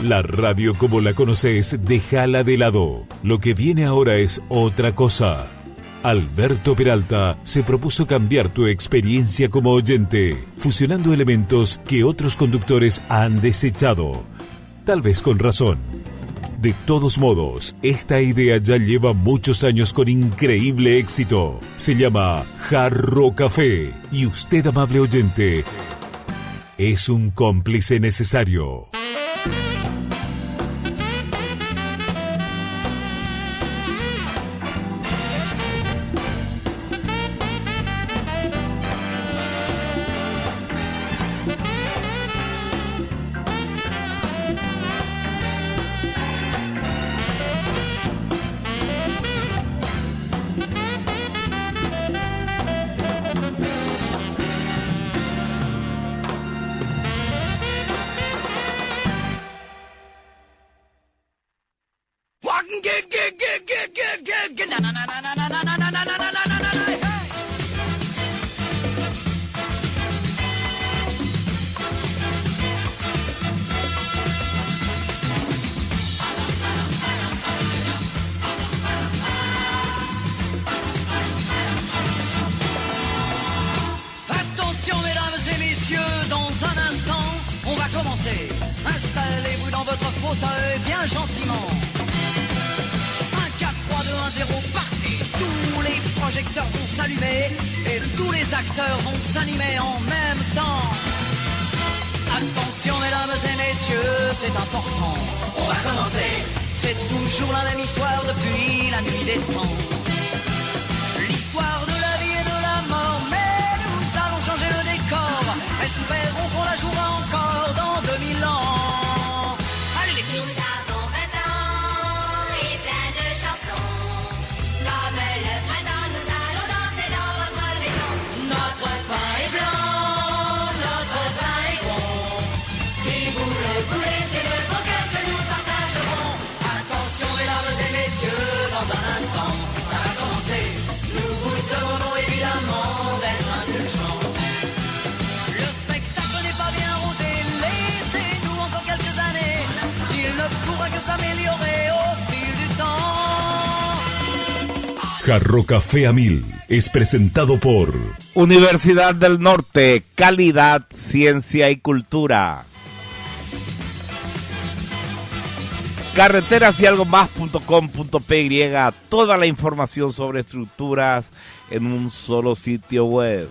La radio como la conoces, déjala de lado. Lo que viene ahora es otra cosa. Alberto Peralta se propuso cambiar tu experiencia como oyente, fusionando elementos que otros conductores han desechado. Tal vez con razón. De todos modos, esta idea ya lleva muchos años con increíble éxito. Se llama Jarro Café y usted, amable oyente, es un cómplice necesario. Installez-vous dans votre fauteuil bien gentiment. 5, 4, 3, 2, 1, 0, partez. Tous les projecteurs vont s'allumer et tous les acteurs vont s'animer en même temps. Attention mesdames et messieurs, c'est important. On va commencer. C'est toujours la même histoire depuis la nuit des temps. L'histoire de la vie et de la mort, mais nous allons changer le décor. Espérons qu'on la jouera encore dans 2000 ans. Allez les filles. Nous avons 20 ans et plein de chansons. Comme le printemps, nous allons danser dans votre maison. Notre pain est blanc, notre pain est bon. Si vous le voulez, c'est de bon cœur que nous partagerons. Attention mesdames et messieurs, dans un instant, ça va commencer. Nous vous demandons évidemment d'être indulgents. Le spectacle n'est pas bien rodé, laissez-nous encore quelques années. Il ne pourra que s'améliorer au fil du temps. Jarro Café a 1000 es presentado por Universidad del Norte, calidad, ciencia y cultura. Carreteras y algo más.com.py, toda la información sobre estructuras en un solo sitio web.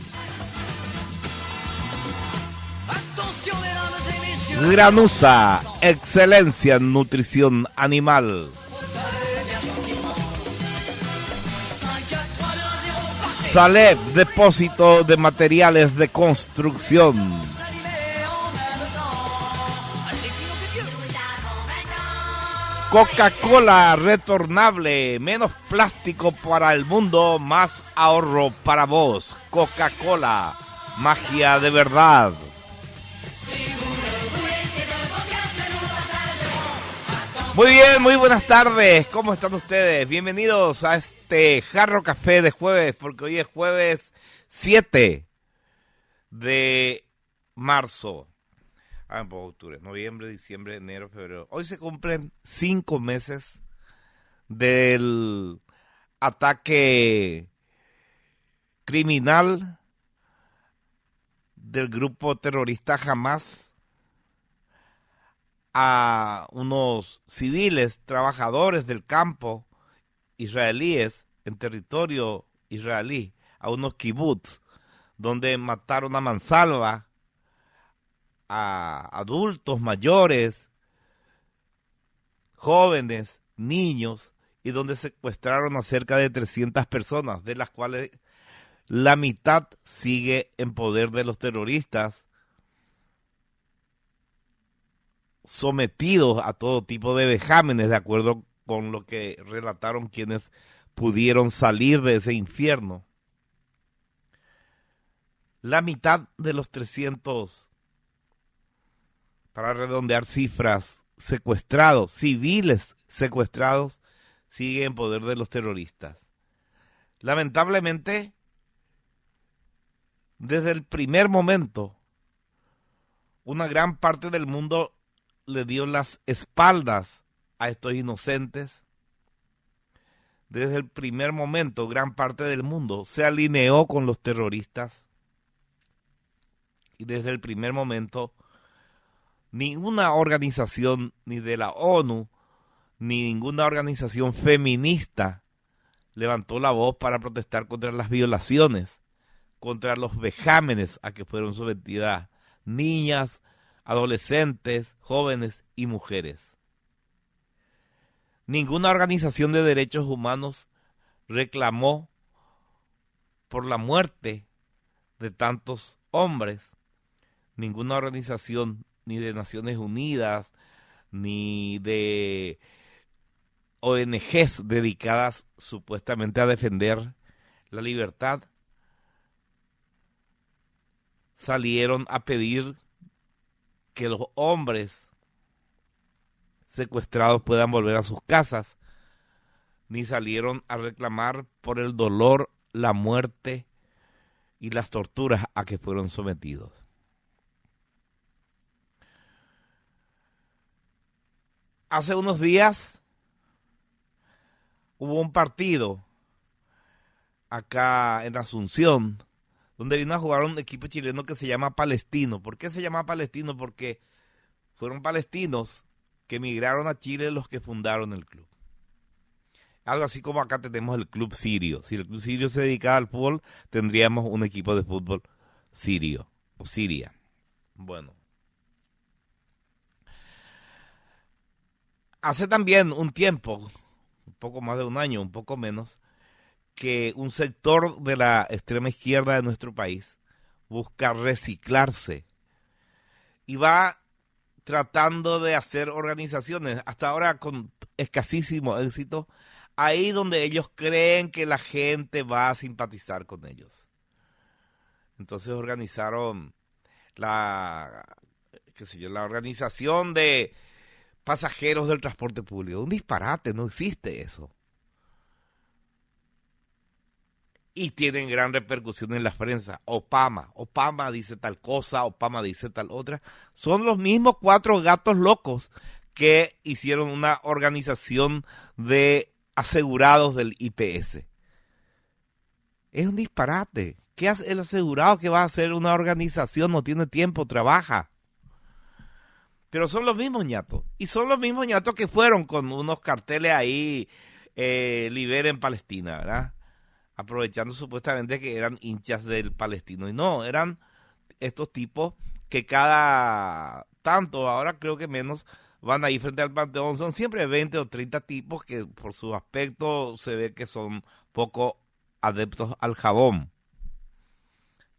Attention mesdames et messieurs. Granusa, excelencia en nutrición animal. 5, 4, 3, 2, 1, 0, partez. Salep, depósito de materiales de construcción. S'animer en même temps. Allez les filles, Nous avons 20 ans. Coca-Cola retornable, menos plástico para el mundo, más ahorro para vos. Coca-Cola, magia de verdad. Muy bien, muy buenas tardes, ¿cómo están ustedes? Bienvenidos a este Jarro Café de jueves, porque hoy es jueves 7 de marzo. Octubre, noviembre, diciembre, enero, febrero. Hoy se cumplen 5 meses del ataque criminal del grupo terrorista Hamas a unos civiles, trabajadores del campo israelíes en territorio israelí, a unos kibbutz, donde mataron a mansalva a adultos mayores, jóvenes, niños, y donde secuestraron a cerca de 300 personas, de las cuales la mitad sigue en poder de los terroristas, sometidos a todo tipo de vejámenes, de acuerdo con lo que relataron quienes pudieron salir de ese infierno. La mitad de los 300, para redondear cifras, secuestrados, civiles secuestrados, sigue en poder de los terroristas. Lamentablemente, desde el primer momento, una gran parte del mundo le dio las espaldas a estos inocentes. Desde el primer momento, gran parte del mundo se alineó con los terroristas. Y desde el primer momento, ninguna organización, ni de la ONU, ni ninguna organización feminista levantó la voz para protestar contra las violaciones, contra los vejámenes a que fueron sometidas niñas, adolescentes, jóvenes y mujeres. Ninguna organización de derechos humanos reclamó por la muerte de tantos hombres. Ninguna organización, ni de Naciones Unidas, ni de ONGs dedicadas supuestamente a defender la libertad, salieron a pedir que los hombres secuestrados puedan volver a sus casas, ni salieron a reclamar por el dolor, la muerte y las torturas a que fueron sometidos. Hace unos días hubo un partido acá en Asunción donde vino a jugar un equipo chileno que se llama Palestino. ¿Por qué se llama Palestino? Porque fueron palestinos que emigraron a Chile los que fundaron el club. Algo así como acá tenemos el club sirio. Si el club sirio se dedicaba al fútbol, tendríamos un equipo de fútbol sirio o Siria. Bueno. Hace también un tiempo, un poco más de un año, un poco menos, que un sector de la extrema izquierda de nuestro país busca reciclarse y va tratando de hacer organizaciones, hasta ahora con escasísimo éxito, ahí donde ellos creen que la gente va a simpatizar con ellos. Entonces organizaron la organización de pasajeros del transporte público. Un disparate, no existe eso. Y tienen gran repercusión en la prensa. Opama dice tal cosa, Opama dice tal otra. Son los mismos 4 gatos locos que hicieron una organización de asegurados del IPS. Es un disparate. ¿Qué hace el asegurado que va a hacer una organización? No tiene tiempo, trabaja. Pero son los mismos ñatos. Y son los mismos ñatos que fueron con unos carteles ahí, liberen Palestina, ¿verdad? Aprovechando supuestamente que eran hinchas del Palestino. Y no, eran estos tipos que cada tanto, ahora creo que menos, van ahí frente al Panteón. Son siempre 20 o 30 tipos que por su aspecto se ve que son poco adeptos al jabón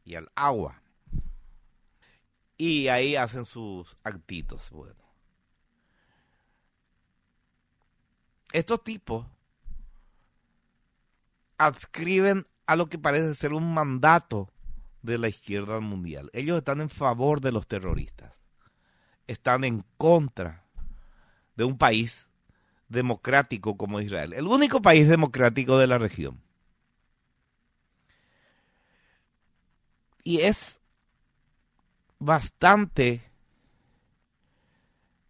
y al agua. Y ahí hacen sus actitos. Bueno, estos tipos adscriben a lo que parece ser un mandato de la izquierda mundial. Ellos están en favor de los terroristas. Están en contra de un país democrático como Israel. El único país democrático de la región. Y es bastante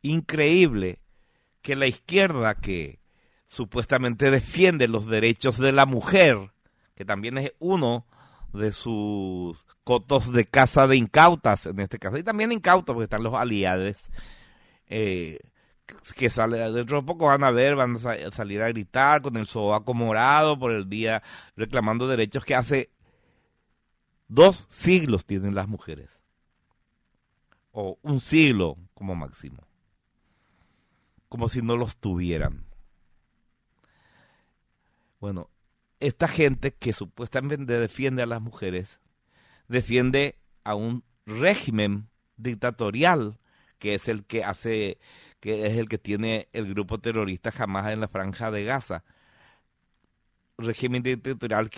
increíble que la izquierda, que supuestamente defiende los derechos de la mujer, que también es uno de sus cotos de caza de incautas en este caso, y también incautos porque están los aliados, que sale, dentro de poco van a salir a gritar con el sobaco morado por el día, reclamando derechos que hace 2 siglos tienen las mujeres, o 1 siglo como máximo, como si no los tuvieran. Bueno, esta gente que supuestamente defiende a las mujeres, defiende a un régimen dictatorial que es el que hace, que es el que tiene el grupo terrorista Hamas en la Franja de Gaza. Régimen dictatorial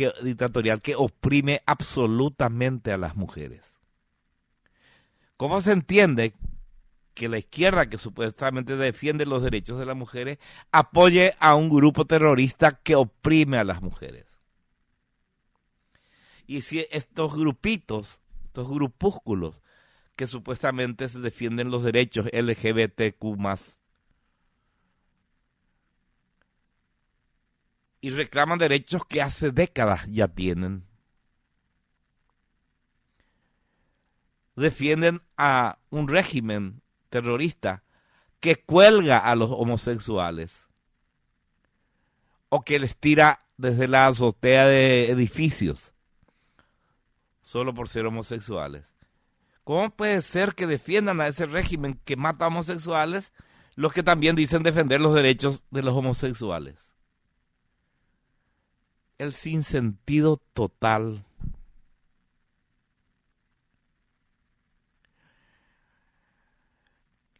que oprime absolutamente a las mujeres. ¿Cómo se entiende que la izquierda, que supuestamente defiende los derechos de las mujeres, apoye a un grupo terrorista que oprime a las mujeres? Y si estos grupitos, estos grupúsculos que supuestamente se defienden los derechos LGBTQ+. Y reclaman derechos que hace décadas ya tienen. Defienden a un régimen terrorista que cuelga a los homosexuales o que les tira desde la azotea de edificios solo por ser homosexuales. ¿Cómo puede ser que defiendan a ese régimen que mata a homosexuales los que también dicen defender los derechos de los homosexuales? El sinsentido total.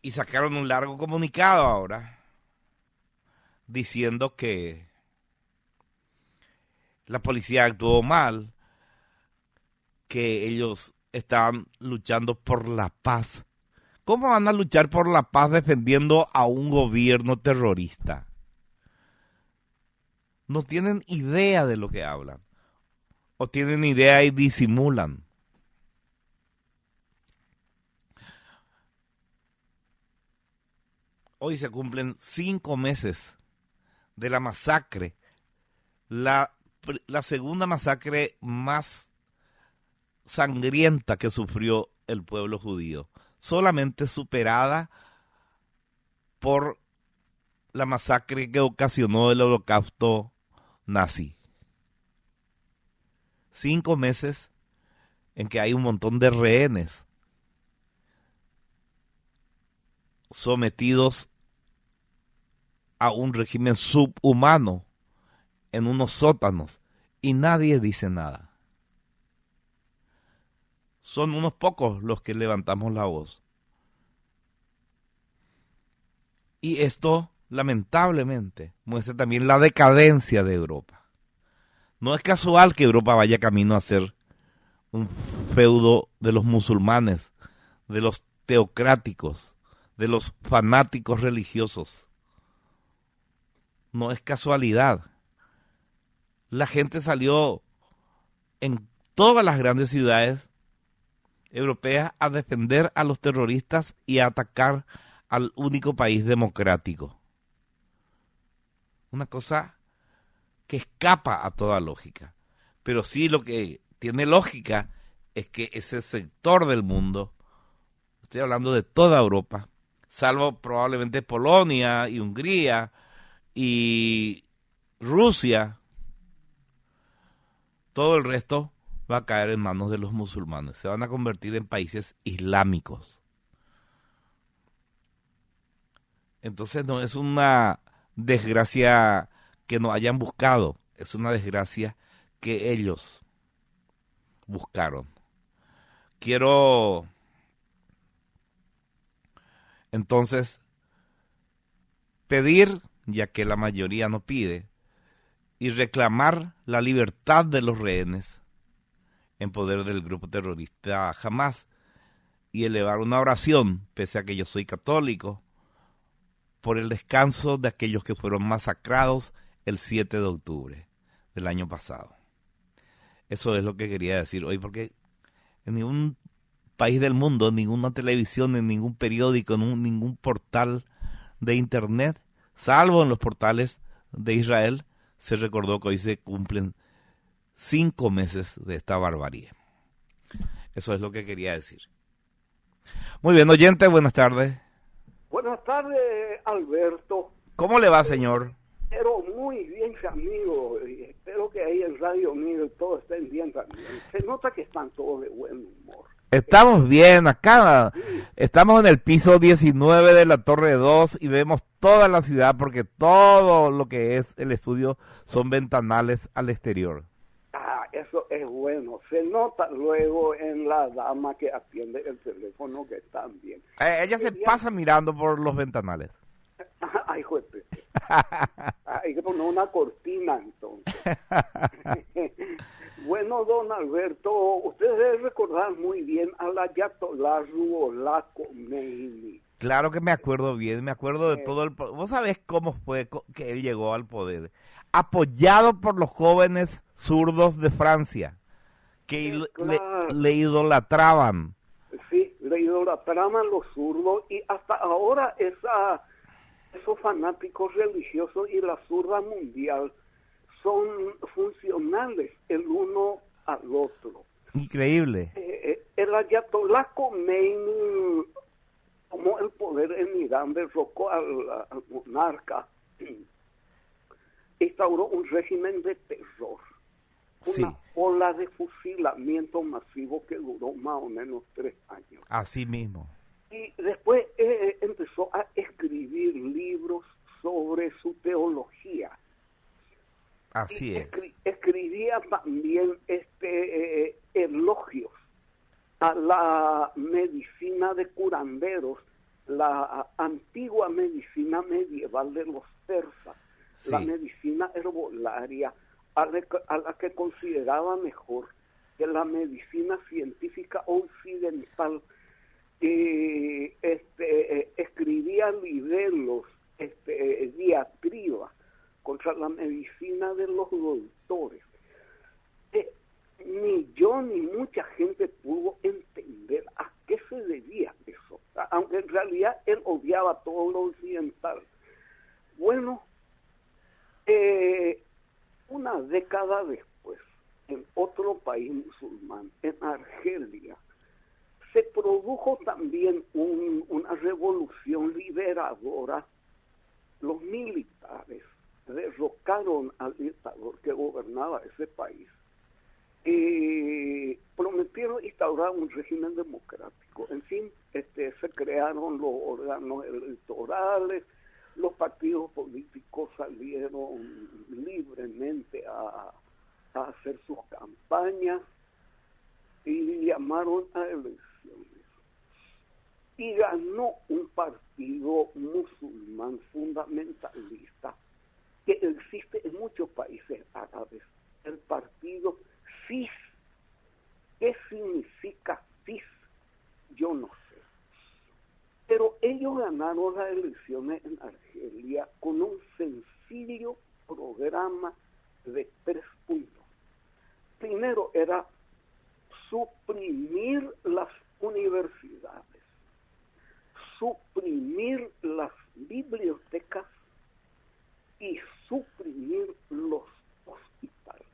Y sacaron un largo comunicado ahora diciendo que la policía actuó mal, que ellos estaban luchando por la paz. ¿Cómo van a luchar por la paz defendiendo a un gobierno terrorista? No tienen idea de lo que hablan. O tienen idea y disimulan. Hoy se cumplen 5 meses de la masacre, la segunda masacre más sangrienta que sufrió el pueblo judío, solamente superada por la masacre que ocasionó el holocausto nazi. 5 meses en que hay un montón de rehenes sometidos a un régimen subhumano en unos sótanos y nadie dice nada. Son unos pocos los que levantamos la voz. Y esto, lamentablemente, muestra también la decadencia de Europa. No es casual que Europa vaya camino a ser un feudo de los musulmanes, de los teocráticos, de los fanáticos religiosos. No es casualidad. La gente salió en todas las grandes ciudades europeas a defender a los terroristas y a atacar al único país democrático. Una cosa que escapa a toda lógica. Pero sí lo que tiene lógica es que ese sector del mundo, estoy hablando de toda Europa, salvo probablemente Polonia y Hungría y Rusia, todo el resto va a caer en manos de los musulmanes. Se van a convertir en países islámicos. Entonces no es una desgracia que no hayan buscado, es una desgracia que ellos buscaron. Quiero entonces pedir, ya que la mayoría no pide, y reclamar la libertad de los rehenes en poder del grupo terrorista Hamás y elevar una oración, pese a que yo soy católico, por el descanso de aquellos que fueron masacrados el 7 de octubre del año pasado. Eso es lo que quería decir hoy, porque en ningún país del mundo, en ninguna televisión, en ningún periódico, en ningún portal de internet, salvo en los portales de Israel, se recordó que hoy se cumplen 5 meses de esta barbarie. Eso es lo que quería decir. Muy bien, oyente, buenas tardes. Buenas tardes, Alberto. ¿Cómo le va, señor? Pero muy bien, amigo. Y espero que ahí en Radio Unido todos estén bien también. Se nota que están todos de buen humor. Estamos bien, acá estamos en el piso 19 de la Torre 2 y vemos toda la ciudad porque todo lo que es el estudio son ventanales al exterior. Ah, eso es bueno. Se nota luego en la dama que atiende el teléfono que están bien. Ella se pasa mirando por los ventanales. Ay, juez. Hay que poner una cortina entonces. Bueno, don Alberto, usted debe recordar muy bien al Ayatollah Ruhollah Khomeini. Claro que me acuerdo bien, me acuerdo de todo el... ¿Vos sabés cómo fue que él llegó al poder? Apoyado por los jóvenes zurdos de Francia, que Claro. le idolatraban. Sí, le idolatraban los zurdos y hasta ahora esos fanáticos religiosos y la zurda mundial son funcionales el uno al otro. Increíble. El ayatolá Khomeini tomó el poder en Irán, derrocó al monarca, instauró un régimen de terror, una Sí. ola de fusilamiento masivo que duró más o menos 3 años. Así mismo. Y después empezó a escribir libros sobre su teología. Así Y es. escribía también elogios a la medicina de curanderos, la antigua medicina medieval de los persas, la Sí. medicina herbolaria, a la que consideraba mejor que la medicina científica occidental. Escribía libelos, diatribas contra la medicina de los doctores. Ni yo ni mucha gente pudo entender a qué se debía eso, aunque en realidad él odiaba todo lo occidental. Bueno, una década después, en otro país musulmán, en Argelia, se produjo también una revolución liberadora. Los militares derrocaron al dictador que gobernaba ese país y prometieron instaurar un régimen democrático. En fin, se crearon los órganos electorales, los partidos políticos salieron libremente a hacer sus campañas y llamaron a elecciones. Y ganó un partido musulmán fundamentalista que existe en muchos países árabes, el partido FIS. ¿Qué significa FIS? Yo no sé. Pero ellos ganaron las elecciones en Argelia con un sencillo programa de 3 puntos. Primero era suprimir las universidades, suprimir las bibliotecas y suprimir los hospitales.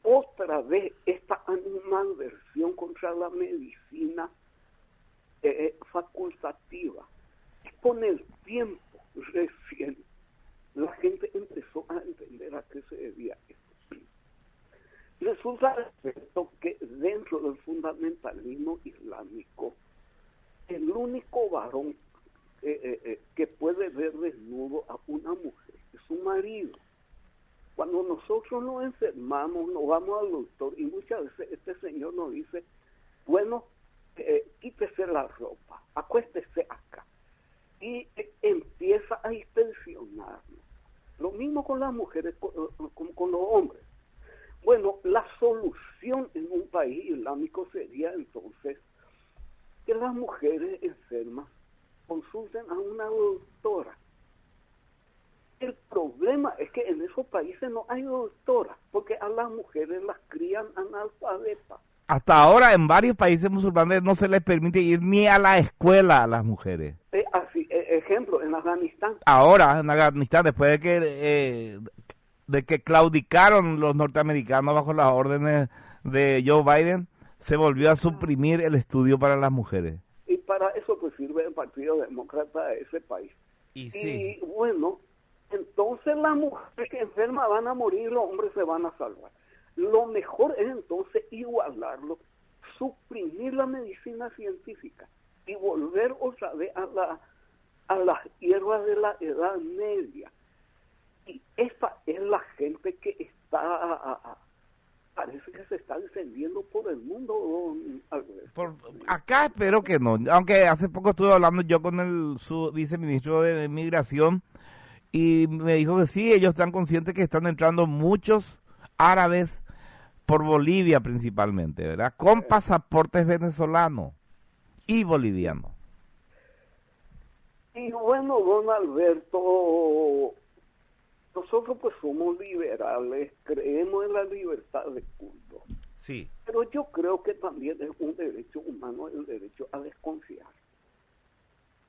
Otra vez esta animadversión contra la medicina facultativa. Con el tiempo recién la gente empezó a entender a qué se debía esto. Resulta que dentro del fundamentalismo islámico, el único varón que puede ver desnudo a una mujer es su marido. Cuando nosotros nos enfermamos, nos vamos al doctor y muchas veces este señor nos dice, bueno, quítese la ropa, acuéstese acá. Y empieza a inspeccionarnos. Lo mismo con las mujeres, con los hombres. Bueno, la solución en un país islámico sería entonces que las mujeres enfermas consulten a una doctora. El problema es que en esos países no hay doctora, porque a las mujeres las crían analfabetas. Hasta ahora en varios países musulmanes no se les permite ir ni a la escuela a las mujeres. Ejemplo, en Afganistán. Ahora en Afganistán, después de que claudicaron los norteamericanos bajo las órdenes de Joe Biden, se volvió a suprimir el estudio para las mujeres. Y para eso pues sirve el Partido Demócrata de ese país. Y bueno, entonces las mujeres que enfermas van a morir, los hombres se van a salvar. Lo mejor es entonces igualarlo, suprimir la medicina científica y volver otra vez a las hierbas de la Edad Media. Y esta es la gente que está, parece que se está descendiendo por el mundo, don Alberto. Acá espero que no, aunque hace poco estuve hablando yo con su viceministro de Migración y me dijo que sí, ellos están conscientes que están entrando muchos árabes por Bolivia principalmente, ¿verdad? Con pasaportes venezolanos y bolivianos. Y bueno, don Alberto, nosotros pues somos liberales, creemos en la libertad de culto. Sí. Pero yo creo que también es un derecho humano hermano, el derecho a desconfiar.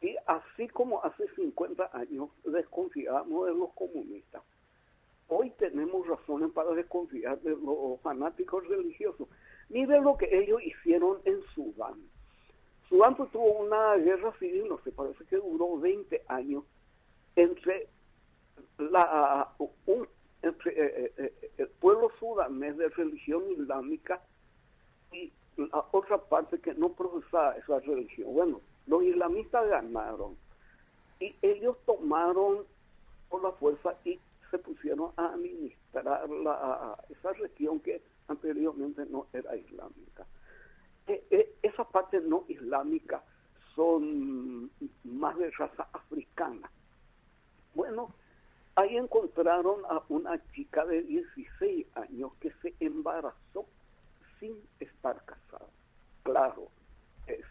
Y así como hace 50 años desconfiábamos de los comunistas, hoy tenemos razones para desconfiar de los fanáticos religiosos. Mire lo que ellos hicieron en Sudán. Sudán pues, tuvo una guerra civil, no sé, parece que duró 20 años, entre el pueblo sudanés de religión islámica y la otra parte que no profesaba esa religión. Bueno, los islamistas ganaron y ellos tomaron por la fuerza y se pusieron a administrar esa región que anteriormente no era islámica. Esa parte no islámica son más de raza africana. Bueno, ahí encontraron a una chica de 16 años que se embarazó sin estar casada. Claro,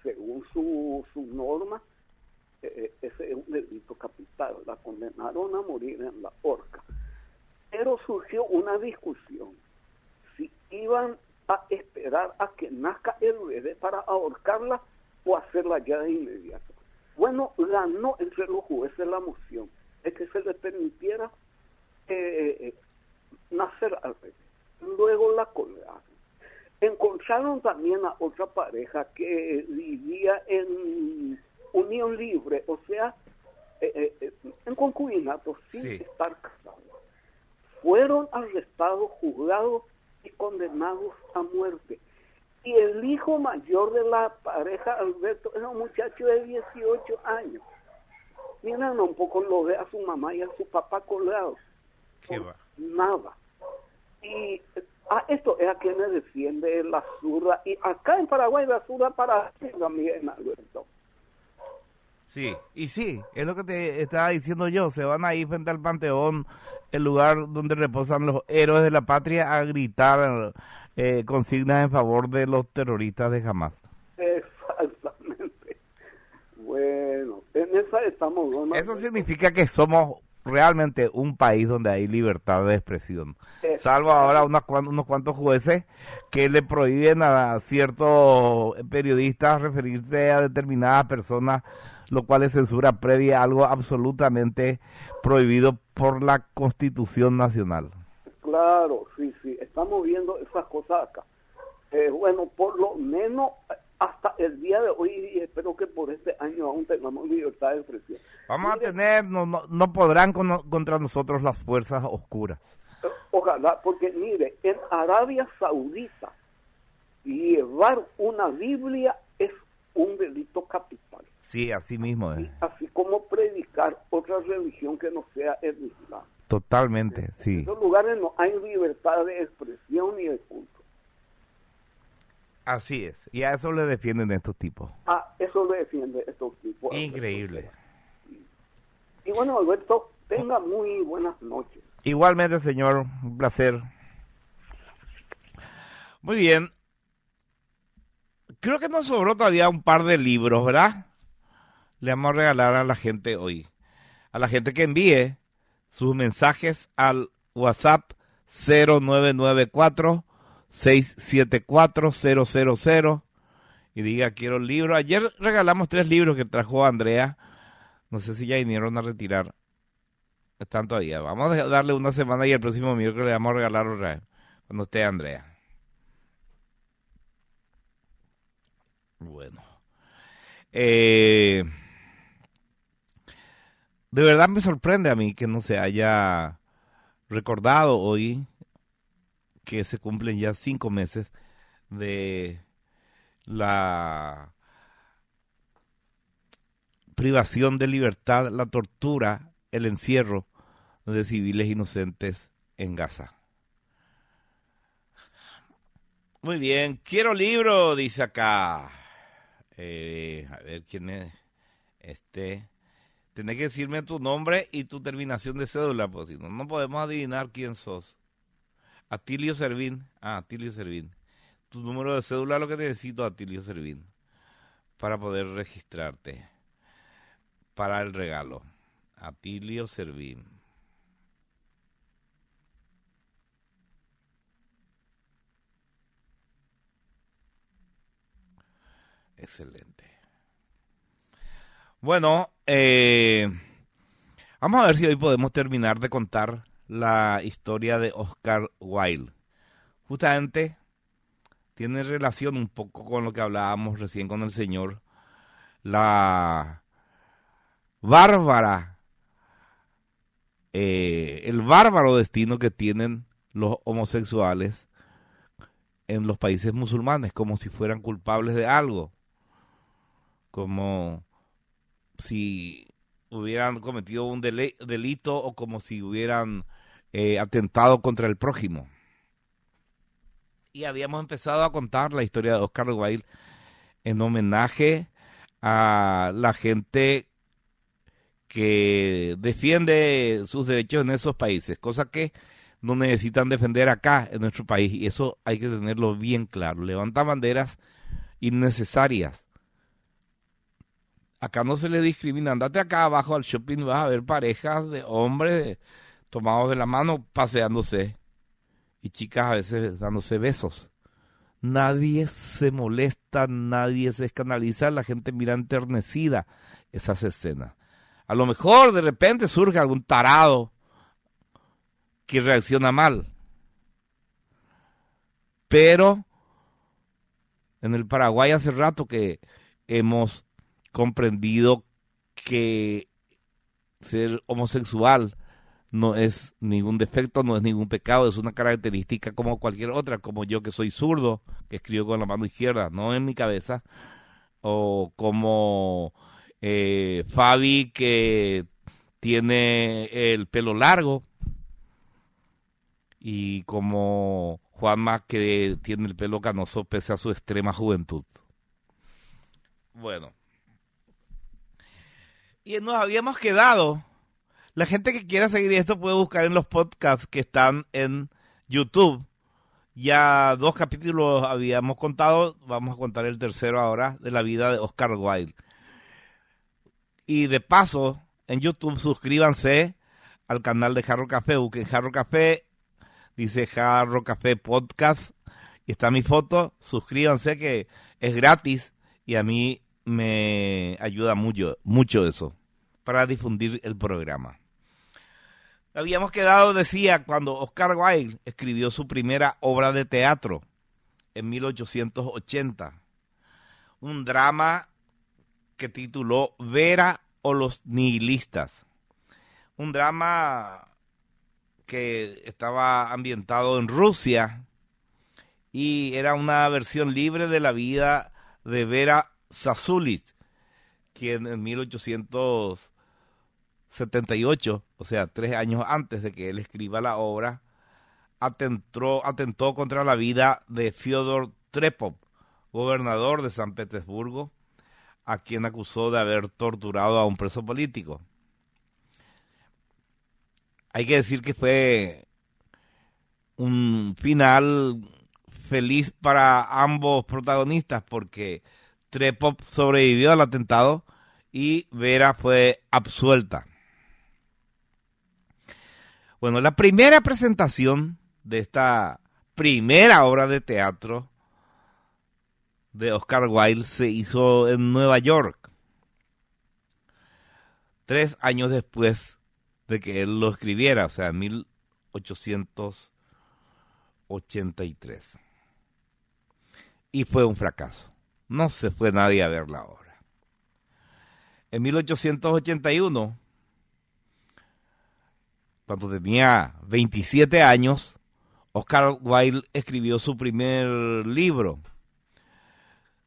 según su norma, ese es un delito capital. La condenaron a morir en la horca. Pero surgió una discusión. Si iban a esperar a que nazca el bebé para ahorcarla o hacerla ya de inmediato. Bueno, ganó entre los jueces la moción de que se le permitiera nacer al bebé. Luego la colgaron. Encontraron también a otra pareja que vivía en unión libre, o sea, en concubinato, sin estar casados. Fueron arrestados, juzgados y condenados a muerte. Y el hijo mayor de la pareja, Alberto, era un muchacho de 18 años. Miren, un poco lo ve a su mamá y a su papá colgados. ¿Qué va? Nada. Y esto es a quienes defiende la zurda. Y acá en Paraguay la zurda para también, Alberto. Sí, y sí, es lo que te estaba diciendo yo, se van ahí frente al Panteón, el lugar donde reposan los héroes de la patria, a gritar consignas en favor de los terroristas de Hamas. Exactamente. Bueno, en esa estamos. ¿No? Eso significa que somos realmente un país donde hay libertad de expresión, salvo ahora unos cuantos jueces que le prohíben a ciertos periodistas referirse a determinadas personas, lo cual es censura previa, algo absolutamente prohibido por la Constitución Nacional. Claro, sí, estamos viendo esas cosas acá. Bueno, por lo menos hasta el día de hoy, y espero que por este año aún tengamos libertad de expresión. Vamos a tener, no podrán contra nosotros las fuerzas oscuras. Ojalá, porque mire, en Arabia Saudita, llevar una Biblia es un delito capital. Sí, así mismo es. Así como predicar otra religión que no sea el Islam. Totalmente, sí. En esos lugares no hay libertad de expresión ni de culto. Así es, y a eso le defienden estos tipos. Eso le defiende estos tipos. Increíble. Y bueno, Alberto, tenga muy buenas noches. Igualmente, señor, un placer. Muy bien. Creo que nos sobró todavía un par de libros, ¿verdad? Le vamos a regalar a la gente hoy. A la gente que envíe sus mensajes al WhatsApp 0994-674-000 y diga quiero el libro. Ayer regalamos 3 libros que trajo Andrea. No sé si ya vinieron a retirar. Están todavía. Vamos a darle una semana y el próximo miércoles le vamos a regalar otra vez, cuando esté Andrea. Bueno. De verdad me sorprende a mí que no se haya recordado hoy que se cumplen ya 5 meses de la privación de libertad, la tortura, el encierro de civiles inocentes en Gaza. Muy bien, quiero libro, dice acá. A ver quién es. Tenés que decirme tu nombre y tu terminación de cédula, pues si no, no podemos adivinar quién sos. Atilio Servín. Atilio Servín. Tu número de cédula es lo que necesito, Atilio Servín, para poder registrarte para el regalo. Atilio Servín. Excelente. Bueno, vamos a ver si hoy podemos terminar de contar la historia de Oscar Wilde. Justamente tiene relación un poco con lo que hablábamos recién con el señor, la bárbara, el bárbaro destino que tienen los homosexuales en los países musulmanes, como si fueran culpables de algo, como si hubieran cometido un delito o como si hubieran atentado contra el prójimo. Y habíamos empezado a contar la historia de Oscar Wilde en homenaje a la gente que defiende sus derechos en esos países, cosa que no necesitan defender acá en nuestro país, y eso hay que tenerlo bien claro. Levantan banderas innecesarias. Acá no se le discrimina. Andate acá abajo al shopping, vas a ver parejas de hombres tomados de la mano paseándose y chicas a veces dándose besos. Nadie se molesta, nadie se escandaliza, la gente mira enternecida esas escenas. A lo mejor de repente surge algún tarado que reacciona mal. Pero en el Paraguay hace rato que hemos comprendido que ser homosexual no es ningún defecto, no es ningún pecado, es una característica como cualquier otra, como yo que soy zurdo, que escribo con la mano izquierda, no en mi cabeza, o como Fabi que tiene el pelo largo, y como Juanma que tiene el pelo canoso pese a su extrema juventud. Bueno. Y nos habíamos quedado. La gente que quiera seguir esto puede buscar en los podcasts que están en YouTube. Ya 2 capítulos habíamos contado, vamos a contar el tercero ahora, de la vida de Oscar Wilde. Y de paso, en YouTube suscríbanse al canal de Jarro Café, busquen Jarro Café, dice Jarro Café Podcast, y está mi foto, suscríbanse que es gratis y a mí me ayuda mucho eso, para difundir el programa. Habíamos quedado, decía, cuando Oscar Wilde escribió su primera obra de teatro en 1880. Un drama que tituló Vera o los nihilistas. Un drama que estaba ambientado en Rusia y era una versión libre de la vida de Vera Zasulich, quien en 1878, o sea, 3 años antes de que él escriba la obra, atentó contra la vida de Fyodor Trepov, gobernador de San Petersburgo, a quien acusó de haber torturado a un preso político. Hay que decir que fue un final feliz para ambos protagonistas, porque Trepov sobrevivió al atentado y Vera fue absuelta. Bueno, la primera presentación de esta primera obra de teatro de Oscar Wilde se hizo en Nueva York, 3 años después de que él lo escribiera, o sea, en 1883. Y fue un fracaso. No se fue nadie a ver la obra. En 1881, cuando tenía 27 años, Oscar Wilde escribió su primer libro,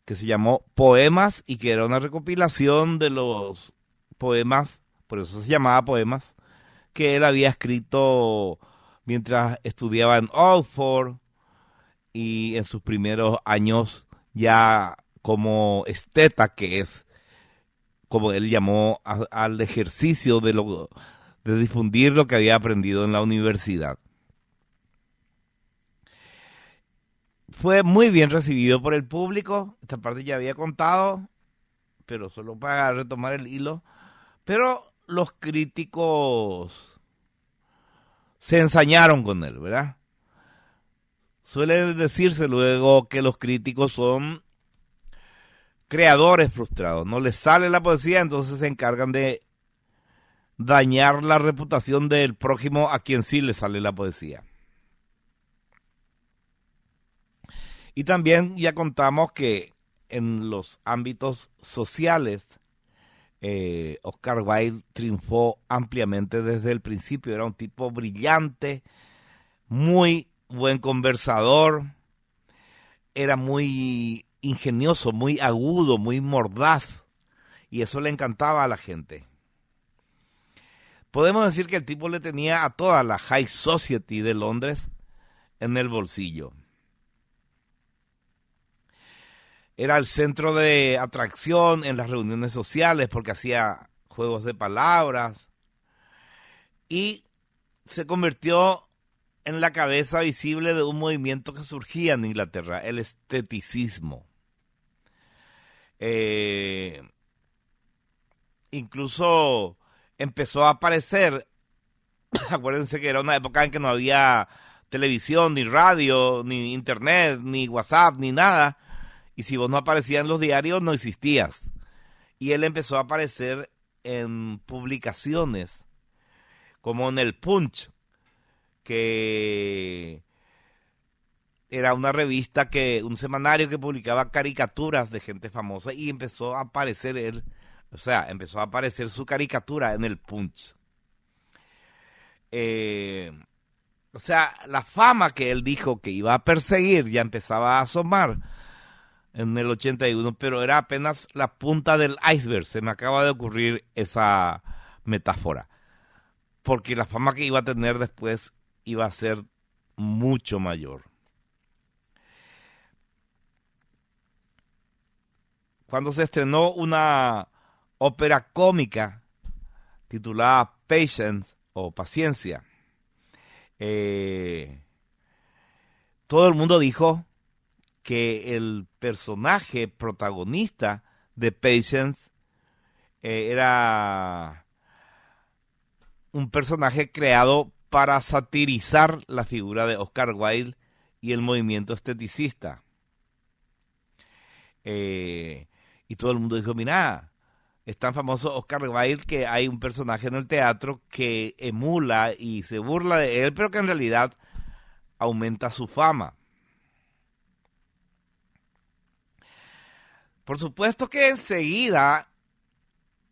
que se llamó Poemas, y que era una recopilación de los poemas, por eso se llamaba Poemas, que él había escrito mientras estudiaba en Oxford y en sus primeros años ya como esteta, que es como él llamó al ejercicio de difundir lo que había aprendido en la universidad. Fue muy bien recibido por el público. Esta parte ya había contado, pero solo para retomar el hilo. Pero los críticos se ensañaron con él, ¿verdad? Suele decirse luego que los críticos son creadores frustrados. No les sale la poesía, entonces se encargan de dañar la reputación del prójimo a quien sí le sale la poesía. Y también ya contamos que en los ámbitos sociales, Oscar Wilde triunfó ampliamente desde el principio. Era un tipo brillante, muy buen conversador, era muy ingenioso, muy agudo, muy mordaz, y eso le encantaba a la gente. Podemos decir que el tipo le tenía a toda la high society de Londres en el bolsillo. Era el centro de atracción en las reuniones sociales porque hacía juegos de palabras y se convirtió en la cabeza visible de un movimiento que surgía en Inglaterra, el esteticismo. Incluso empezó a aparecer, acuérdense que era una época en que no había televisión, ni radio, ni internet, ni WhatsApp, ni nada. Y si vos no aparecías en los diarios, no existías. Y él empezó a aparecer en publicaciones, como en el Punch, que era una revista, un semanario que publicaba caricaturas de gente famosa, y empezó a aparecer él, o sea, empezó a aparecer su caricatura en el Punch. O sea, la fama que él dijo que iba a perseguir ya empezaba a asomar en el 81, pero era apenas la punta del iceberg. Se me acaba de ocurrir esa metáfora, porque la fama que iba a tener después iba a ser mucho mayor. Cuando se estrenó una ópera cómica titulada Patience o Paciencia, todo el mundo dijo que el personaje protagonista de Patience era un personaje creado para satirizar la figura de Oscar Wilde y el movimiento esteticista. Y todo el mundo dijo, mira, es tan famoso Oscar Wilde que hay un personaje en el teatro que emula y se burla de él, pero que en realidad aumenta su fama. Por supuesto que enseguida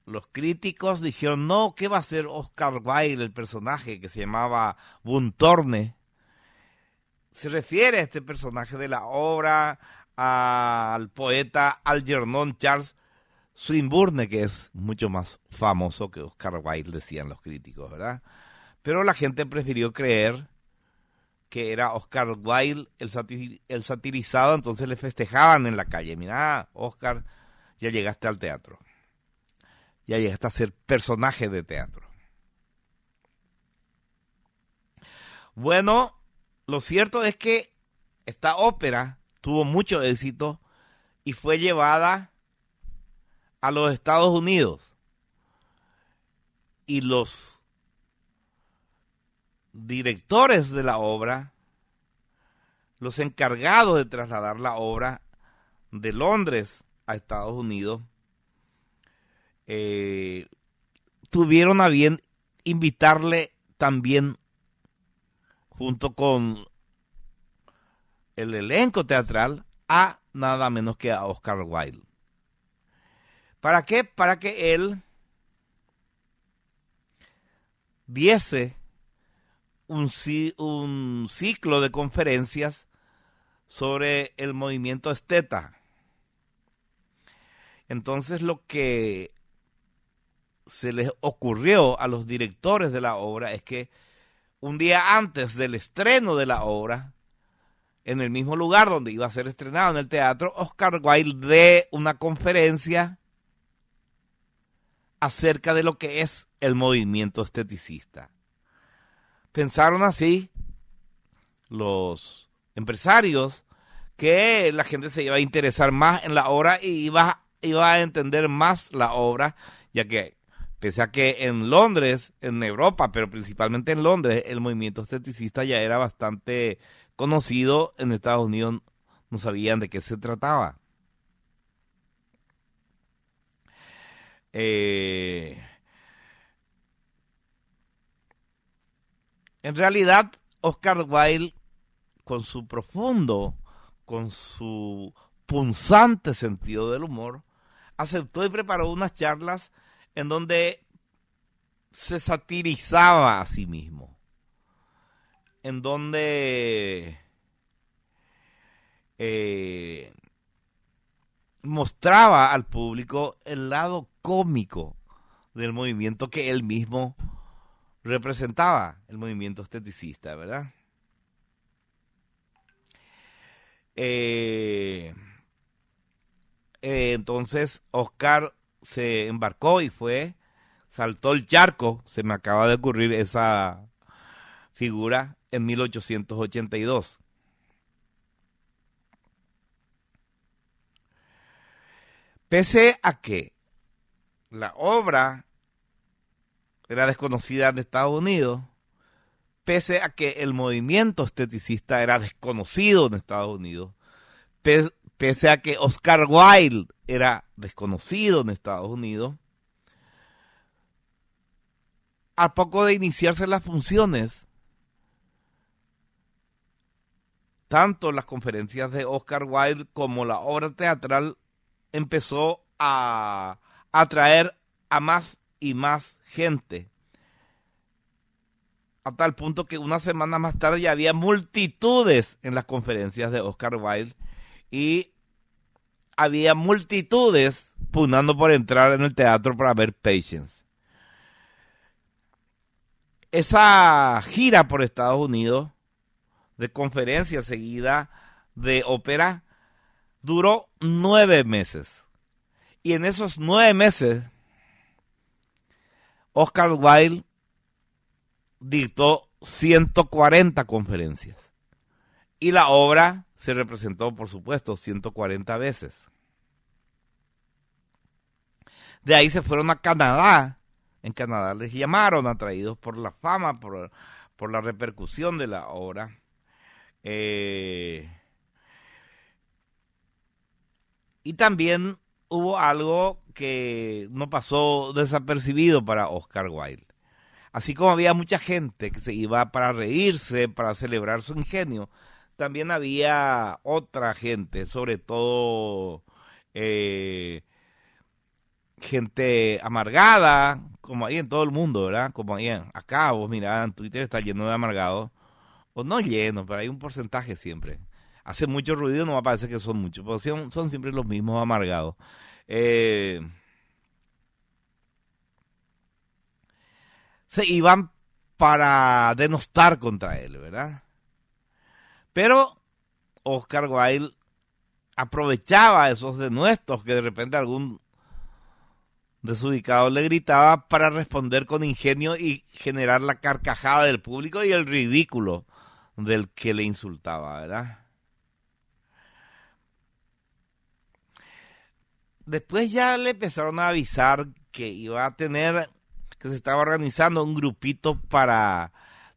los críticos dijeron, no, ¿qué va a hacer Oscar Wilde, el personaje que se llamaba Buntorne? Se refiere a este personaje de la obra al poeta Algernon Charles Swinburne, que es mucho más famoso que Oscar Wilde, decían los críticos, ¿verdad? Pero la gente prefirió creer que era Oscar Wilde el satirizado, entonces le festejaban en la calle. Mira, Oscar, ya llegaste al teatro. Ya llegaste a ser personaje de teatro. Bueno, lo cierto es que esta ópera tuvo mucho éxito y fue llevada a los Estados Unidos. Y los directores de la obra, los encargados de trasladar la obra de Londres a Estados Unidos, tuvieron a bien invitarle también, junto con el elenco teatral, a nada menos que a Oscar Wilde. ¿Para qué? Para que él diese un ciclo de conferencias sobre el movimiento esteta. Entonces lo que se les ocurrió a los directores de la obra es que un día antes del estreno de la obra, en el mismo lugar donde iba a ser estrenado, en el teatro, Oscar Wilde dé una conferencia acerca de lo que es el movimiento esteticista. Pensaron así los empresarios que la gente se iba a interesar más en la obra y iba a entender más la obra, ya que pese a que en Londres, en Europa, pero principalmente en Londres, el movimiento esteticista ya era bastante conocido, en Estados Unidos no sabían de qué se trataba. En realidad, Oscar Wilde, con su profundo, con su punzante sentido del humor, aceptó y preparó unas charlas en donde se satirizaba a sí mismo, en donde mostraba al público el lado cómico del movimiento que él mismo representaba, el movimiento esteticista, ¿verdad? Entonces Oscar se embarcó y saltó el charco, se me acaba de ocurrir esa figura, en 1882. Pese a que la obra era desconocida en Estados Unidos, pese a que el movimiento esteticista era desconocido en Estados Unidos, pese a que Oscar Wilde era desconocido en Estados Unidos, a poco de iniciarse las funciones, tanto las conferencias de Oscar Wilde como la obra teatral empezó a atraer a más y más gente, a tal punto que una semana más tarde ya había multitudes en las conferencias de Oscar Wilde y había multitudes pugnando por entrar en el teatro para ver Patience. Esa gira por Estados Unidos de conferencias seguida de ópera duró 9 meses. Y en esos 9 meses, Oscar Wilde dictó 140 conferencias. Y la obra se representó, por supuesto, 140 veces. De ahí se fueron a Canadá. En Canadá les llamaron, atraídos por la fama, por la repercusión de la obra. Y también hubo algo que no pasó desapercibido para Oscar Wilde. Así como había mucha gente que se iba para reírse, para celebrar su ingenio, también había otra gente, sobre todo gente amargada, como ahí en todo el mundo, ¿verdad? Como ahí acá, vos mirá, en Twitter está lleno de amargados, o no lleno, pero hay un porcentaje siempre. Hace mucho ruido, no me parece que son muchos, pero son siempre los mismos amargados. Se iban para denostar contra él, ¿verdad? Pero Oscar Wilde aprovechaba esos denuestos que de repente algún desubicado le gritaba para responder con ingenio y generar la carcajada del público y el ridículo del que le insultaba, ¿verdad? Después ya le empezaron a avisar que iba a tener, que se estaba organizando un grupito para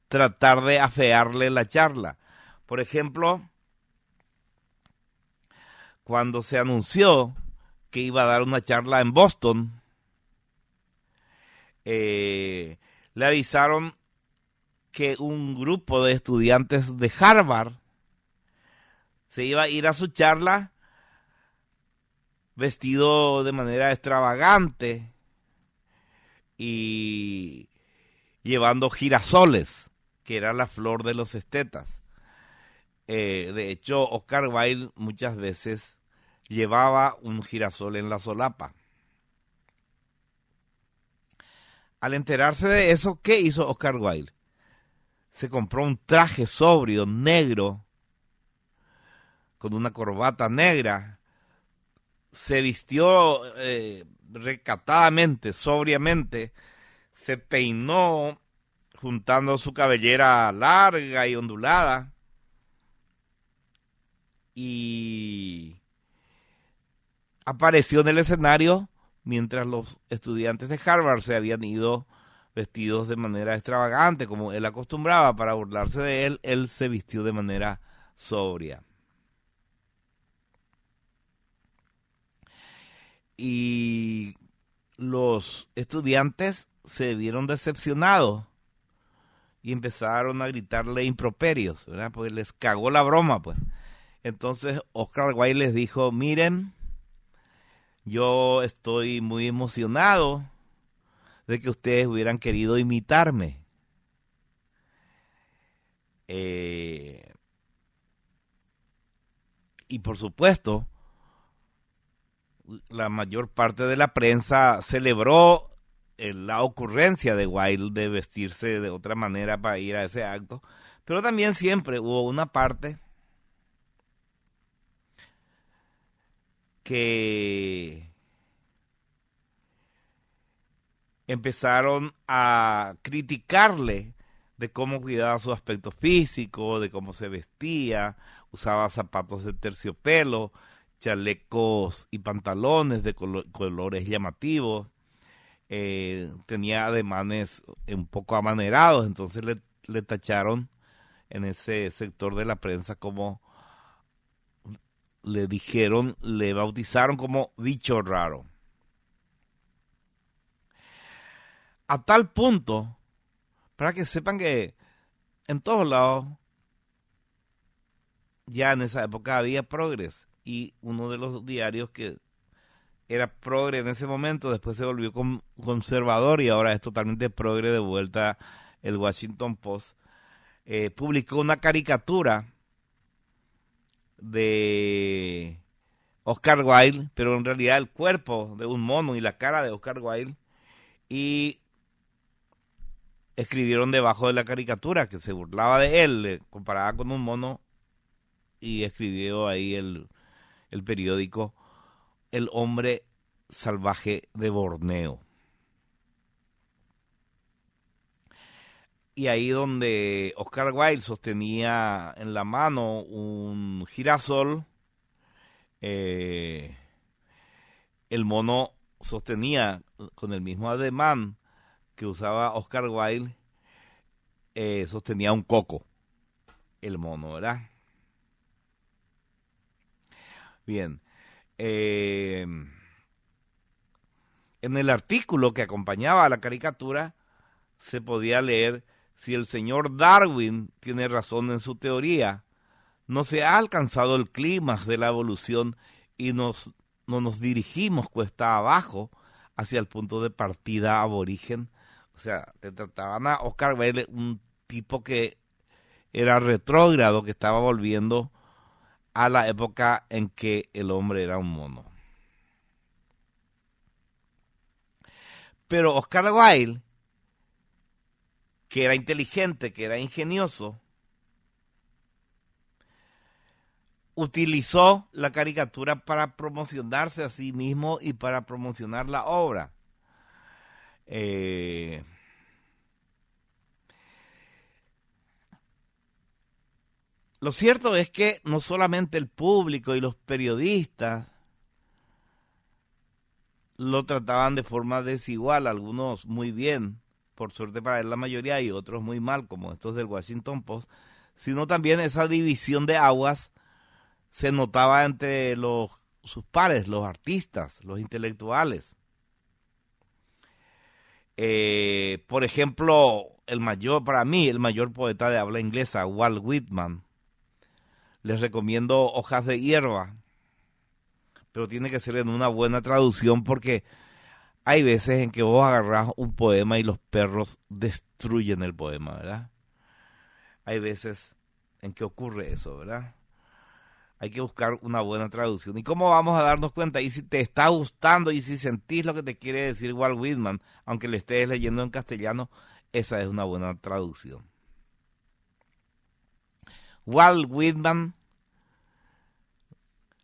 tratar de afearle la charla. Por ejemplo, cuando se anunció que iba a dar una charla en Boston, le avisaron que un grupo de estudiantes de Harvard se iba a ir a su charla vestido de manera extravagante y llevando girasoles, que era la flor de los estetas. De hecho, Oscar Wilde muchas veces llevaba un girasol en la solapa. Al enterarse de eso, ¿qué hizo Oscar Wilde? Se compró un traje sobrio, negro, con una corbata negra. Se vistió recatadamente, sobriamente. Se peinó juntando su cabellera larga y ondulada. Y apareció en el escenario mientras los estudiantes de Harvard se habían ido vestidos de manera extravagante, como él acostumbraba. Para burlarse de él, él se vistió de manera sobria. Y los estudiantes se vieron decepcionados y empezaron a gritarle improperios, ¿verdad? Porque les cagó la broma, pues. Entonces Oscar Wilde les dijo, miren, yo estoy muy emocionado de que ustedes hubieran querido imitarme. Y por supuesto, la mayor parte de la prensa celebró la ocurrencia de Wilde de vestirse de otra manera para ir a ese acto, pero también siempre hubo una parte que empezaron a criticarle de cómo cuidaba su aspecto físico, de cómo se vestía, usaba zapatos de terciopelo, chalecos y pantalones de colores llamativos, tenía ademanes un poco amanerados, entonces le tacharon en ese sector de la prensa como, le dijeron, le bautizaron como bicho raro. A tal punto, para que sepan que en todos lados, ya en esa época había Progress, y uno de los diarios que era progre en ese momento, después se volvió conservador y ahora es totalmente progre de vuelta, el Washington Post, publicó una caricatura de Oscar Wilde, pero en realidad el cuerpo de un mono y la cara de Oscar Wilde, y escribieron debajo de la caricatura que se burlaba de él, le comparaba con un mono, y escribió ahí el periódico El hombre salvaje de Borneo. Y ahí donde Oscar Wilde sostenía en la mano un girasol, el mono sostenía con el mismo ademán que usaba Oscar Wilde, sostenía un coco, el mono, ¿verdad? Bien. En el artículo que acompañaba a la caricatura se podía leer: si el señor Darwin tiene razón en su teoría, no se ha alcanzado el clímax de la evolución y no nos dirigimos cuesta abajo hacia el punto de partida aborigen. O sea, te trataban a Oscar Wilde un tipo que era retrógrado, que estaba volviendo a la época en que el hombre era un mono. Pero Oscar Wilde, que era inteligente, que era ingenioso, utilizó la caricatura para promocionarse a sí mismo y para promocionar la obra. Lo cierto es que no solamente el público y los periodistas lo trataban de forma desigual, algunos muy bien, por suerte para él la mayoría, y otros muy mal, como estos del Washington Post, sino también esa división de aguas se notaba entre sus pares, los artistas, los intelectuales. Por ejemplo, para mí, el mayor poeta de habla inglesa, Walt Whitman. Les recomiendo Hojas de hierba, pero tiene que ser en una buena traducción, porque hay veces en que vos agarrás un poema y los perros destruyen el poema, ¿verdad? Hay veces en que ocurre eso, ¿verdad? Hay que buscar una buena traducción. ¿Y cómo vamos a darnos cuenta? Y si te está gustando y si sentís lo que te quiere decir Walt Whitman, aunque le estés leyendo en castellano, esa es una buena traducción. Walt Whitman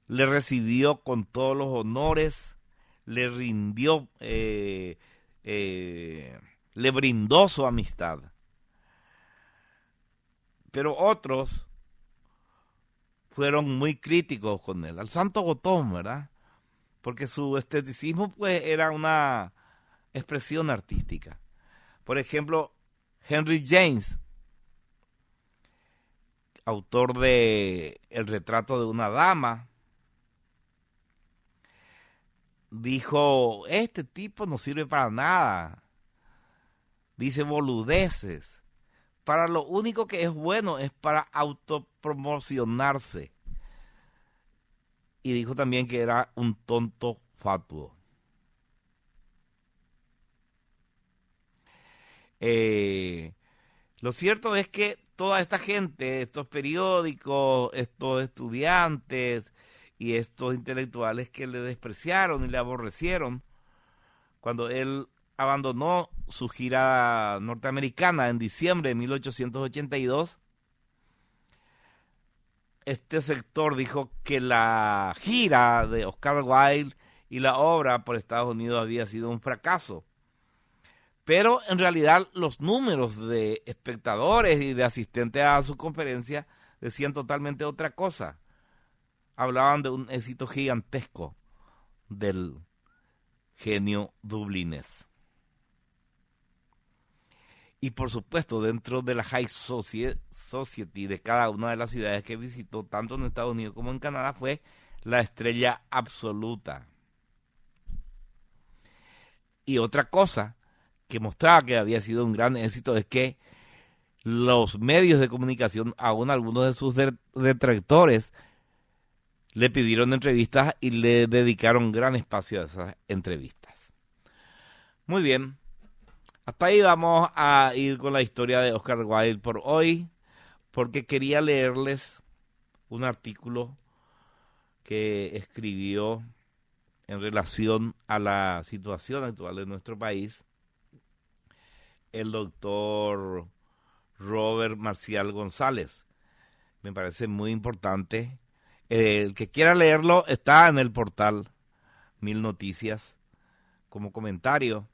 le recibió con todos los honores, le rindió, le brindó su amistad. Pero otros fueron muy críticos con él. Al Santo Botón, ¿verdad? Porque su esteticismo, pues, era una expresión artística. Por ejemplo, Henry James, autor de El retrato de una dama, dijo, este tipo no sirve para nada, dice boludeces, para lo único que es bueno es para autopromocionarse. Y dijo también que era un tonto fatuo. Lo cierto es que toda esta gente, estos periódicos, estos estudiantes y estos intelectuales que le despreciaron y le aborrecieron cuando él abandonó su gira norteamericana en diciembre de 1882, este sector dijo que la gira de Oscar Wilde y la obra por Estados Unidos había sido un fracaso. Pero en realidad los números de espectadores y de asistentes a su conferencia decían totalmente otra cosa. Hablaban de un éxito gigantesco del genio dublinés. Y por supuesto, dentro de la high society de cada una de las ciudades que visitó, tanto en Estados Unidos como en Canadá, fue la estrella absoluta. Y otra cosa que mostraba que había sido un gran éxito es que los medios de comunicación, aún algunos de sus detractores, le pidieron entrevistas y le dedicaron gran espacio a esas entrevistas. Muy bien, hasta ahí vamos a ir con la historia de Oscar Wilde por hoy, porque quería leerles un artículo que escribió en relación a la situación actual de nuestro país el doctor Robert Marcial González. Me parece muy importante. El que quiera leerlo está en el portal 1000 Noticias como comentario.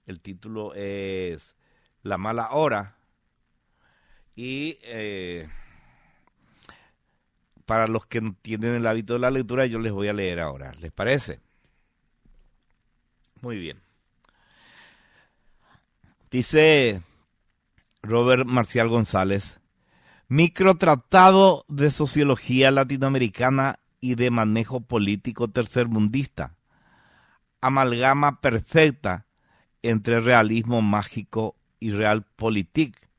El título es La mala hora. Y para los que no tienen el hábito de la lectura, yo les voy a leer ahora. ¿Les parece? Muy bien. Dice Robert Marcial González: Microtratado de Sociología Latinoamericana y de Manejo Político Tercermundista. Amalgama perfecta entre realismo mágico y realpolitik.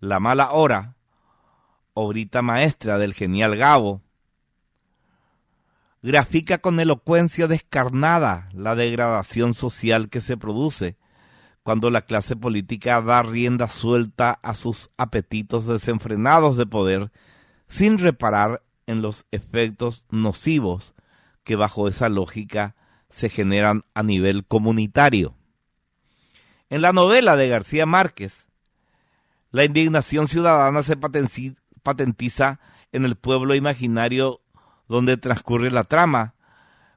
La mala hora, obrita maestra del genial Gabo, grafica con elocuencia descarnada la degradación social que se produce cuando la clase política da rienda suelta a sus apetitos desenfrenados de poder, sin reparar en los efectos nocivos que bajo esa lógica se generan a nivel comunitario. En la novela de García Márquez, la indignación ciudadana se patentiza en el pueblo imaginario donde transcurre la trama,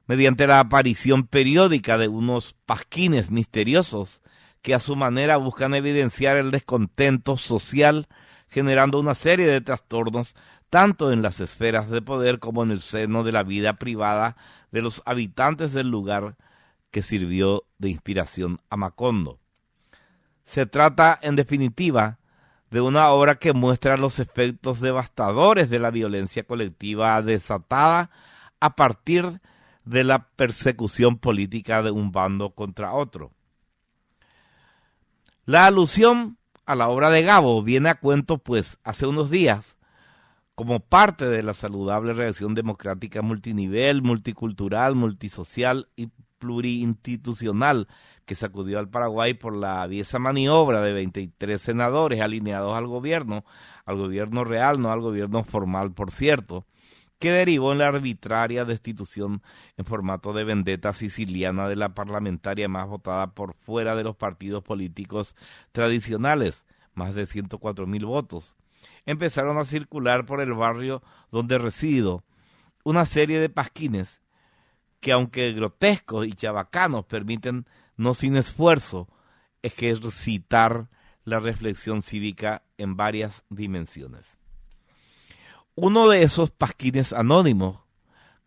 mediante la aparición periódica de unos pasquines misteriosos que a su manera buscan evidenciar el descontento social, generando una serie de trastornos tanto en las esferas de poder como en el seno de la vida privada de los habitantes del lugar que sirvió de inspiración a Macondo. Se trata, en definitiva, de una obra que muestra los efectos devastadores de la violencia colectiva desatada a partir de la persecución política de un bando contra otro. La alusión a la obra de Gabo viene a cuento, pues, hace unos días, como parte de la saludable reacción democrática multinivel, multicultural, multisocial y pluriinstitucional que sacudió al Paraguay por la aviesa maniobra de 23 senadores alineados al gobierno real, no al gobierno formal, por cierto, que derivó en la arbitraria destitución en formato de vendetta siciliana de la parlamentaria más votada por fuera de los partidos políticos tradicionales, más de 104,000 votos. Empezaron a circular por el barrio donde resido una serie de pasquines que, aunque grotescos y chabacanos, permiten, no sin esfuerzo, ejercitar la reflexión cívica en varias dimensiones. Uno de esos pasquines anónimos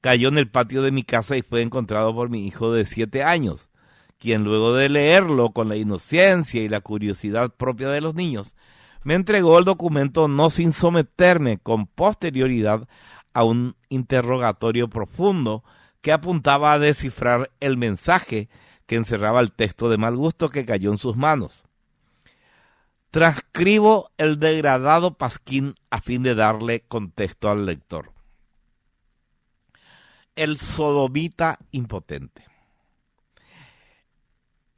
cayó en el patio de mi casa y fue encontrado por mi hijo de 7 años, quien luego de leerlo con la inocencia y la curiosidad propia de los niños, me entregó el documento no sin someterme con posterioridad a un interrogatorio profundo que apuntaba a descifrar el mensaje que encerraba el texto de mal gusto que cayó en sus manos. Transcribo el degradado pasquín a fin de darle contexto al lector. El sodomita impotente.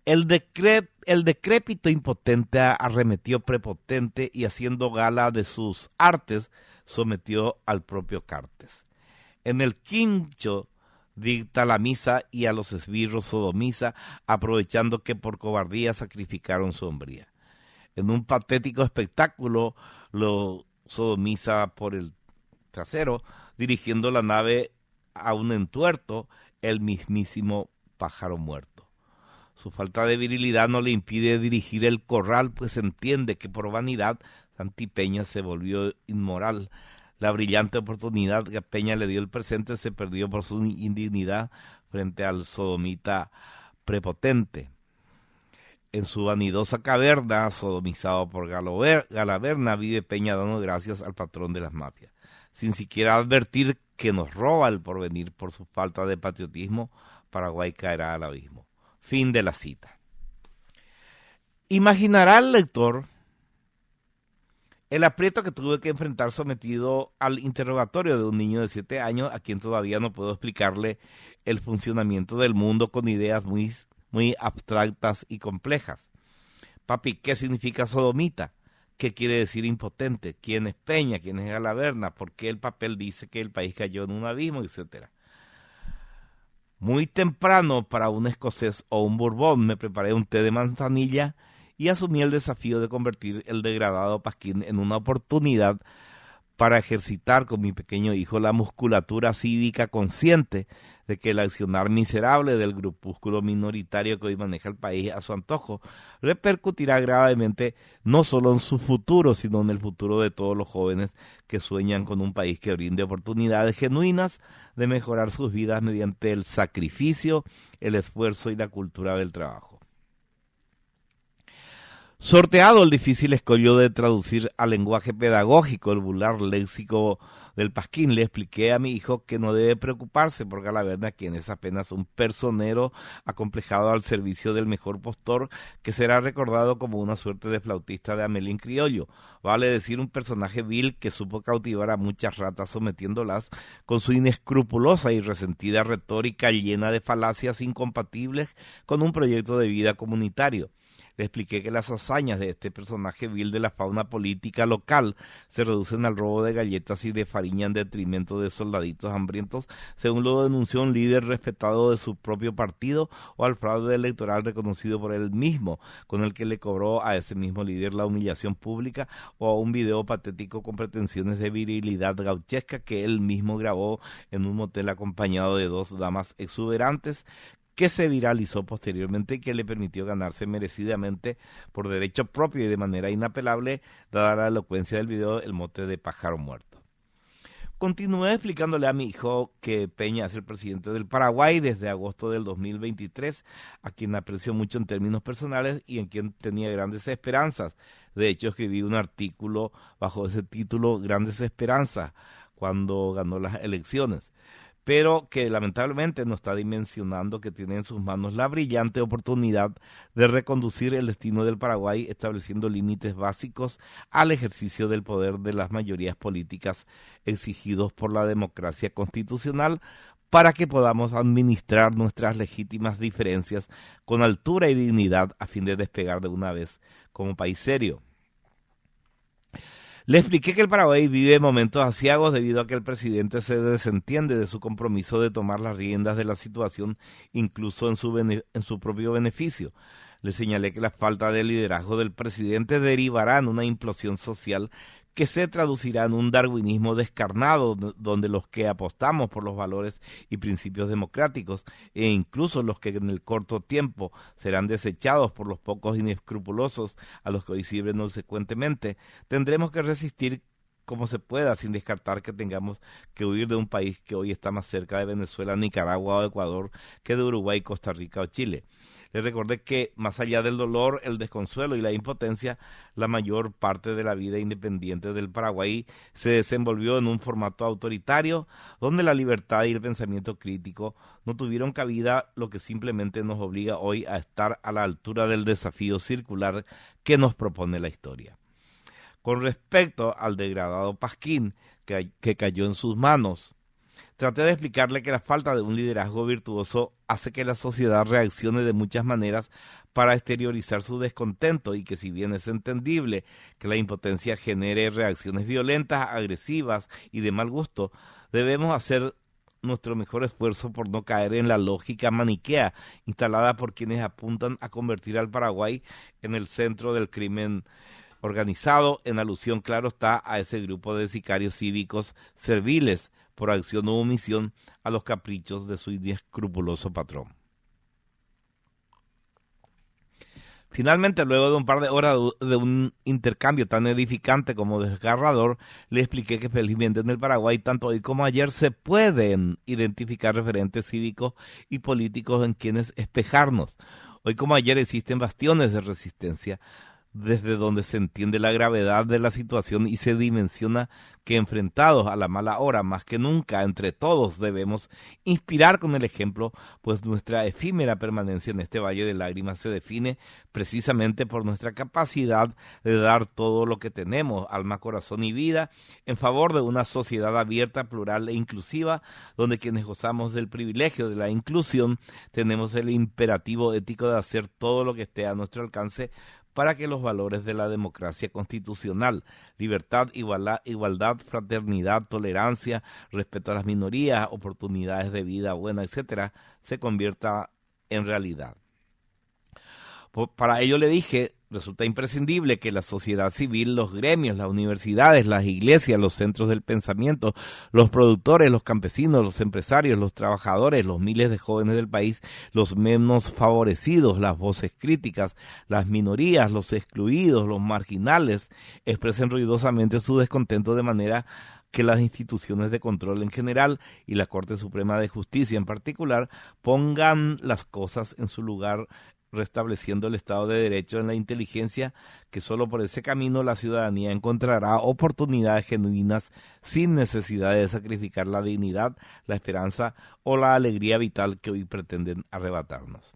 El decrépito impotente arremetió prepotente y haciendo gala de sus artes, sometió al propio Cartes. En el quincho dicta la misa y a los esbirros sodomiza, aprovechando que por cobardía sacrificaron su hombría. En un patético espectáculo lo sodomiza por el trasero, dirigiendo la nave a un entuerto, el mismísimo pájaro muerto. Su falta de virilidad no le impide dirigir el corral, pues entiende que por vanidad Santi Peña se volvió inmoral. La brillante oportunidad que Peña le dio el presente se perdió por su indignidad frente al sodomita prepotente. En su vanidosa caverna, sodomizado por Galaverna, vive Peña dando gracias al patrón de las mafias, sin siquiera advertir que nos roba el porvenir por su falta de patriotismo. Paraguay caerá al abismo. Fin de la cita. Imaginará el lector el aprieto que tuve que enfrentar sometido al interrogatorio de un niño de 7 años a quien todavía no puedo explicarle el funcionamiento del mundo con ideas muy abstractas y complejas. Papi, ¿qué significa sodomita? ¿Qué quiere decir impotente? ¿Quién es Peña? ¿Quién es Galaverna? ¿Por qué el papel dice que el país cayó en un abismo? Etcétera. Muy temprano para un escocés o un bourbon me preparé un té de manzanilla y asumí el desafío de convertir el degradado pasquín en una oportunidad para ejercitar con mi pequeño hijo la musculatura cívica consciente de que el accionar miserable del grupúsculo minoritario que hoy maneja el país a su antojo repercutirá gravemente no solo en su futuro, sino en el futuro de todos los jóvenes que sueñan con un país que brinde oportunidades genuinas de mejorar sus vidas mediante el sacrificio, el esfuerzo y la cultura del trabajo. Sorteado el difícil escollo de traducir al lenguaje pedagógico el vulgar léxico del pasquín, le expliqué a mi hijo que no debe preocuparse por Galaverna, quien es apenas un personero acomplejado al servicio del mejor postor, que será recordado como una suerte de flautista de Amelín criollo, vale decir un personaje vil que supo cautivar a muchas ratas sometiéndolas con su inescrupulosa y resentida retórica llena de falacias incompatibles con un proyecto de vida comunitario. Le expliqué que las hazañas de este personaje vil de la fauna política local se reducen al robo de galletas y de farina en detrimento de soldaditos hambrientos, según lo denunció un líder respetado de su propio partido, o al fraude electoral reconocido por él mismo, con el que le cobró a ese mismo líder la humillación pública, o a un video patético con pretensiones de virilidad gauchesca que él mismo grabó en un motel acompañado de 2 damas exuberantes, que se viralizó posteriormente y que le permitió ganarse merecidamente por derecho propio y de manera inapelable, dada la elocuencia del video, el mote de pájaro muerto. Continué explicándole a mi hijo que Peña es el presidente del Paraguay desde agosto del 2023, a quien aprecio mucho en términos personales y en quien tenía grandes esperanzas. De hecho, escribí un artículo bajo ese título, Grandes Esperanzas, cuando ganó las elecciones, pero que lamentablemente no está dimensionando que tiene en sus manos la brillante oportunidad de reconducir el destino del Paraguay, estableciendo límites básicos al ejercicio del poder de las mayorías políticas exigidos por la democracia constitucional, para que podamos administrar nuestras legítimas diferencias con altura y dignidad a fin de despegar de una vez como país serio. Le expliqué que el Paraguay vive momentos aciagos debido a que el presidente se desentiende de su compromiso de tomar las riendas de la situación, incluso en su propio beneficio. Le señalé que la falta de liderazgo del presidente derivará en una implosión social que se traducirá en un darwinismo descarnado, donde los que apostamos por los valores y principios democráticos, e incluso los que en el corto tiempo serán desechados por los pocos inescrupulosos a los que hoy sirven obsecuentemente, tendremos que resistir como se pueda, sin descartar que tengamos que huir de un país que hoy está más cerca de Venezuela, Nicaragua o Ecuador que de Uruguay, Costa Rica o Chile. Les recordé que más allá del dolor, el desconsuelo y la impotencia, la mayor parte de la vida independiente del Paraguay se desenvolvió en un formato autoritario, donde la libertad y el pensamiento crítico no tuvieron cabida, lo que simplemente nos obliga hoy a estar a la altura del desafío circular que nos propone la historia. Con respecto al degradado Pasquín que cayó en sus manos, traté de explicarle que la falta de un liderazgo virtuoso hace que la sociedad reaccione de muchas maneras para exteriorizar su descontento y que si bien es entendible que la impotencia genere reacciones violentas, agresivas y de mal gusto, debemos hacer nuestro mejor esfuerzo por no caer en la lógica maniquea instalada por quienes apuntan a convertir al Paraguay en el centro del crimen organizado, en alusión, claro está, a ese grupo de sicarios cívicos serviles por acción o omisión a los caprichos de su inescrupuloso patrón. Finalmente, luego de un par de horas de un intercambio tan edificante como desgarrador, le expliqué que felizmente en el Paraguay, tanto hoy como ayer, se pueden identificar referentes cívicos y políticos en quienes espejarnos. Hoy como ayer existen bastiones de resistencia, desde donde se entiende la gravedad de la situación y se dimensiona que enfrentados a la mala hora, más que nunca, entre todos debemos inspirar con el ejemplo, pues nuestra efímera permanencia en este valle de lágrimas se define precisamente por nuestra capacidad de dar todo lo que tenemos, alma, corazón y vida, en favor de una sociedad abierta, plural e inclusiva, donde quienes gozamos del privilegio de la inclusión tenemos el imperativo ético de hacer todo lo que esté a nuestro alcance para que los valores de la democracia constitucional, libertad, igualdad, fraternidad, tolerancia, respeto a las minorías, oportunidades de vida buena, etcétera, se convierta en realidad. Para ello le dije, resulta imprescindible que la sociedad civil, los gremios, las universidades, las iglesias, los centros del pensamiento, los productores, los campesinos, los empresarios, los trabajadores, los miles de jóvenes del país, los menos favorecidos, las voces críticas, las minorías, los excluidos, los marginales, expresen ruidosamente su descontento de manera que las instituciones de control en general y la Corte Suprema de Justicia en particular pongan las cosas en su lugar, restableciendo el Estado de Derecho en la inteligencia, que solo por ese camino la ciudadanía encontrará oportunidades genuinas sin necesidad de sacrificar la dignidad, la esperanza o la alegría vital que hoy pretenden arrebatarnos.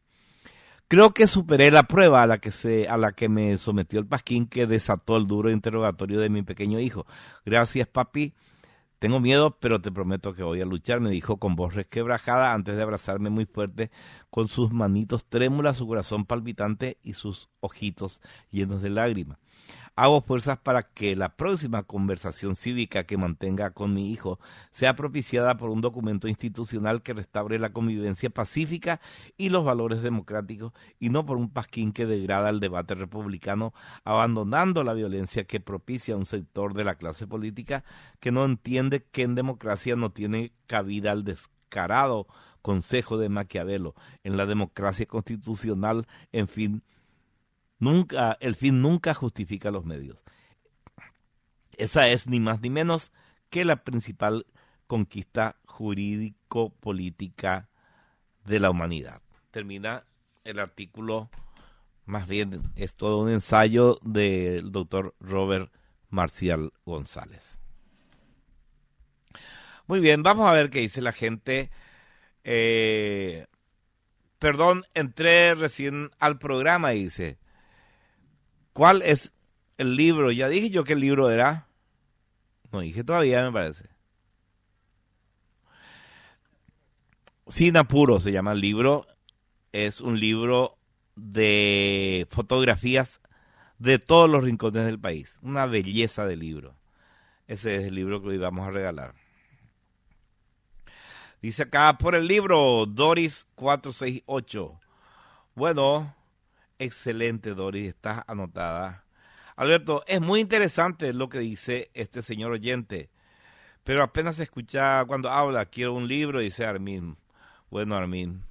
Creo que superé la prueba a la que me sometió el Pasquín, que desató el duro interrogatorio de mi pequeño hijo. Gracias, papi. Tengo miedo, pero te prometo que voy a luchar, me dijo con voz resquebrajada antes de abrazarme muy fuerte, con sus manitos trémulas, su corazón palpitante y sus ojitos llenos de lágrimas. Hago fuerzas para que la próxima conversación cívica que mantenga con mi hijo sea propiciada por un documento institucional que restaure la convivencia pacífica y los valores democráticos, y no por un Pasquín que degrada el debate republicano, abandonando la violencia que propicia un sector de la clase política que no entiende que en democracia no tiene cabida el descarado consejo de Maquiavelo. En la democracia constitucional, el fin nunca justifica los medios. Esa es ni más ni menos que la principal conquista jurídico-política de la humanidad. Termina el artículo, más bien es todo un ensayo del doctor Robert Marcial González. Muy bien, vamos a ver qué dice la gente. Perdón, entré recién al programa y dice, ¿cuál es el libro? Ya dije yo qué libro era. No dije todavía, me parece. Sin apuro se llama el libro. Es un libro de fotografías de todos los rincones del país. Una belleza de libro. Ese es el libro que hoy vamos a regalar. Dice acá, por el libro, Doris 468. Bueno, excelente, Doris, estás anotada. Alberto, es muy interesante lo que dice este señor oyente, pero apenas se escucha cuando habla. Quiero un libro, dice Armin. Bueno, Armin.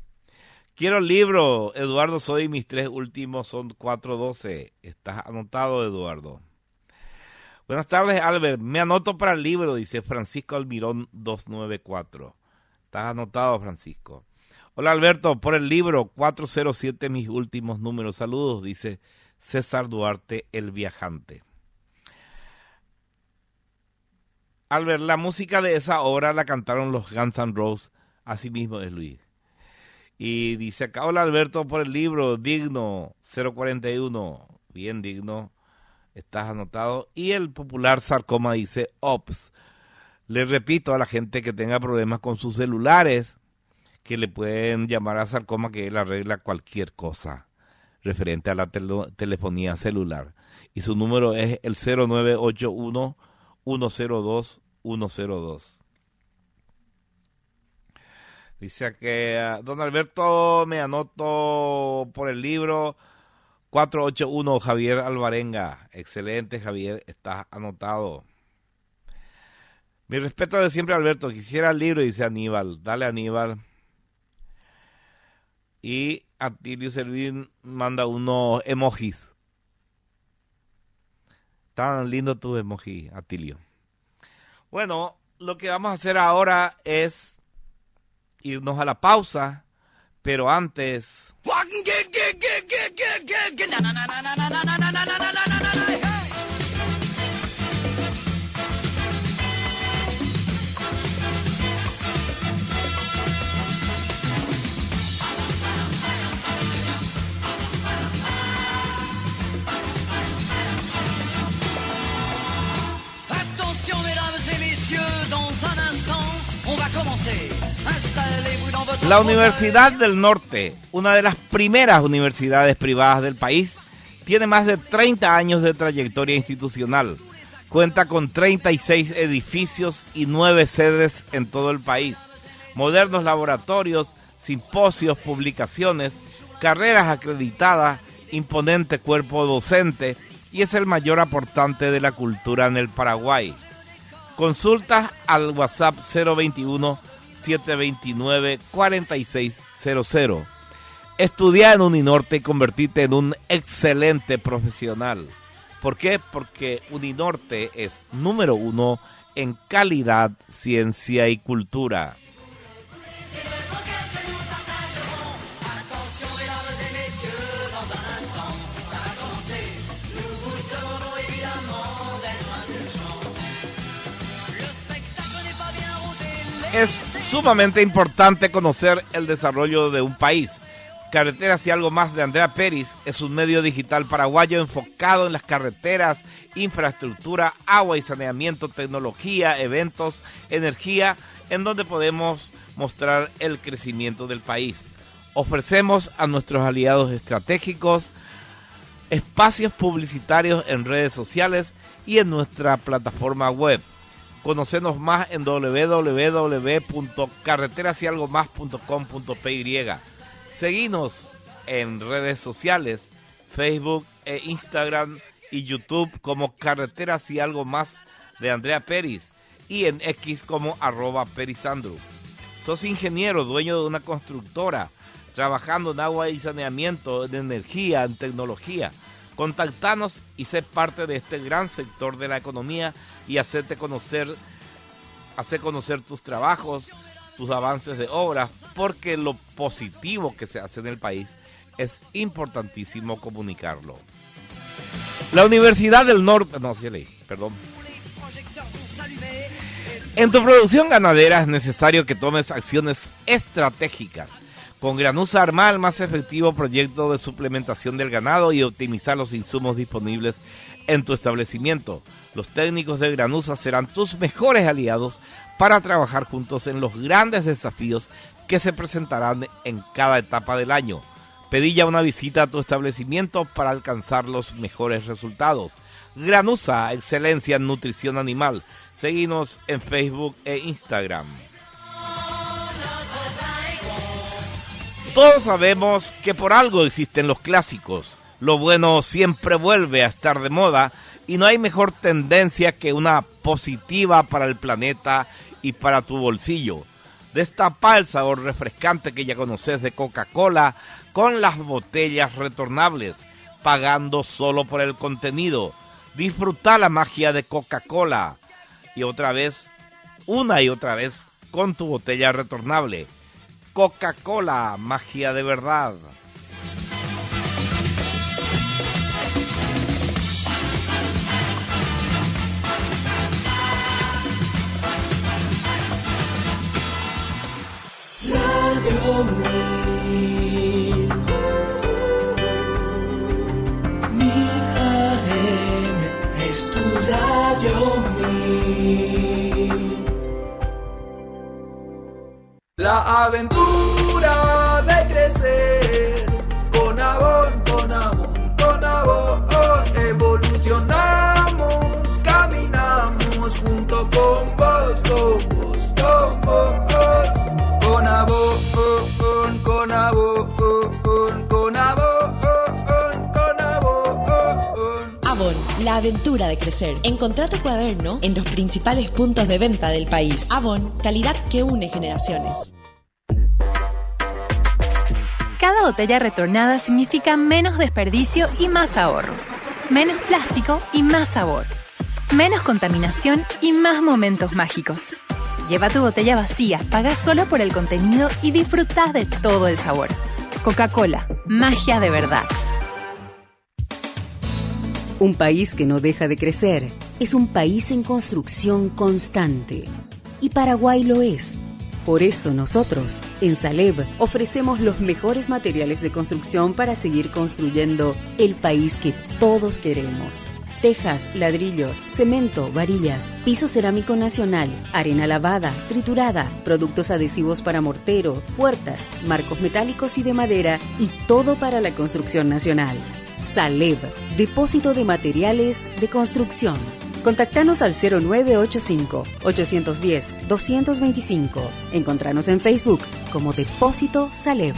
Quiero el libro, Eduardo, mis 3 últimos son 412. Estás anotado, Eduardo. Buenas tardes, Albert. Me anoto para el libro, dice Francisco Almirón 294. Estás anotado, Francisco. Hola, Alberto, por el libro 407, mis últimos números. Saludos, dice César Duarte, el viajante. Albert, la música de esa obra la cantaron los Guns N' Roses, así mismo es Luis. Y dice acá, hola Alberto, por el libro, digno, 041, bien digno, estás anotado. Y el popular sarcoma dice, ops, le repito a la gente que tenga problemas con sus celulares, que le pueden llamar a sarcoma, que él arregla cualquier cosa referente a la telefonía celular. Y su número es el 0981-102-102. Dice que don Alberto, me anoto por el libro 481, Javier Alvarenga. Excelente, Javier, estás anotado. Mi respeto de siempre, Alberto. Quisiera el libro, dice Aníbal. Dale, Aníbal. Y Atilio Servín manda unos emojis. Tan lindo tu emoji, Atilio. Bueno, lo que vamos a hacer ahora es irnos a la pausa, pero antes... Attention mesdames et messieurs, dans un instant, on va commencer. Installez-vous dans votre La Universidad del Norte, una de las primeras universidades privadas del país, tiene más de 30 años de trayectoria institucional. Cuenta con 36 edificios y 9 sedes en todo el país. Modernos laboratorios, simposios, publicaciones, carreras acreditadas, imponente cuerpo docente y es el mayor aportante de la cultura en el Paraguay. Consultas al WhatsApp 021-729-4600. Estudia en Uninorte y convertirte en un excelente profesional. ¿Por qué? Porque Uninorte es número 1 en calidad, ciencia y cultura. Es sumamente importante conocer el desarrollo de un país. Carreteras y algo más de Andrea Peris es un medio digital paraguayo enfocado en las carreteras, infraestructura, agua y saneamiento, tecnología, eventos, energía, en donde podemos mostrar el crecimiento del país. Ofrecemos a nuestros aliados estratégicos espacios publicitarios en redes sociales y en nuestra plataforma web. Conocenos más en www.carreterasyalgomás.com.py. Seguinos en redes sociales, Facebook e Instagram y YouTube como Carreteras y Algo Más de Andrea Peris y en X como @perisandro. Sos ingeniero, dueño de una constructora, trabajando en agua y saneamiento, en energía, en tecnología. Contactanos y sé parte de este gran sector de la economía y hacer conocer tus trabajos, tus avances de obras, porque lo positivo que se hace en el país es importantísimo comunicarlo. La Universidad del Norte... En tu producción ganadera es necesario que tomes acciones estratégicas. Con Granusa arma el más efectivo proyecto de suplementación del ganado y optimizar los insumos disponibles en tu establecimiento. Los técnicos de Granusa serán tus mejores aliados para trabajar juntos en los grandes desafíos que se presentarán en cada etapa del año. Pedí ya una visita a tu establecimiento para alcanzar los mejores resultados. Granusa, excelencia en nutrición animal. Seguinos en Facebook e Instagram. Todos sabemos que por algo existen los clásicos. Lo bueno siempre vuelve a estar de moda y no hay mejor tendencia que una positiva para el planeta y para tu bolsillo. Destapa el sabor refrescante que ya conoces de Coca-Cola con las botellas retornables, pagando solo por el contenido. Disfruta la magia de Coca-Cola. Y otra vez, una y otra vez, con tu botella retornable. Coca-Cola, magia de verdad. Radio Mil, Mil AM, es tu Radio Mil. La aventura de crecer, con Avon, con Avon, con Avon, evolucionamos, caminamos junto con vos, con vos, con vos. Con Avon, con Avon, con Avon, con Avon. Avon, la aventura de crecer. Encontrá tu cuaderno en los principales puntos de venta del país. Avon, calidad que une generaciones. Cada botella retornada significa menos desperdicio y más ahorro. Menos plástico y más sabor. Menos contaminación y más momentos mágicos. Lleva tu botella vacía, paga solo por el contenido y disfruta de todo el sabor. Coca-Cola, magia de verdad. Un país que no deja de crecer es un país en construcción constante. Y Paraguay lo es. Por eso nosotros, en Saleb, ofrecemos los mejores materiales de construcción para seguir construyendo el país que todos queremos. Tejas, ladrillos, cemento, varillas, piso cerámico nacional, arena lavada, triturada, productos adhesivos para mortero, puertas, marcos metálicos y de madera y todo para la construcción nacional. Saleb, depósito de materiales de construcción. Contactanos al 0985-810-225. Encontranos en Facebook como Depósito Saleb.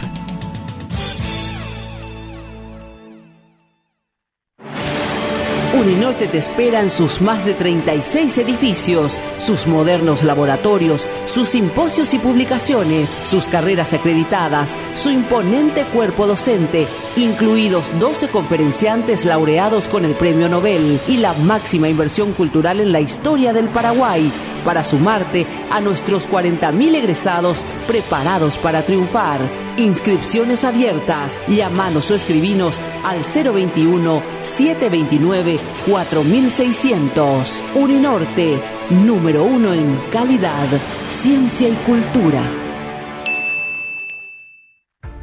Uninorte te espera en sus más de 36 edificios, sus modernos laboratorios, sus simposios y publicaciones, sus carreras acreditadas, su imponente cuerpo docente, incluidos 12 conferenciantes laureados con el Premio Nobel y la máxima inversión cultural en la historia del Paraguay, para sumarte a nuestros 40.000 egresados preparados para triunfar. Inscripciones abiertas. Llámanos o escribinos al 021-729-4600. Uninorte, número 1 en calidad, ciencia y cultura.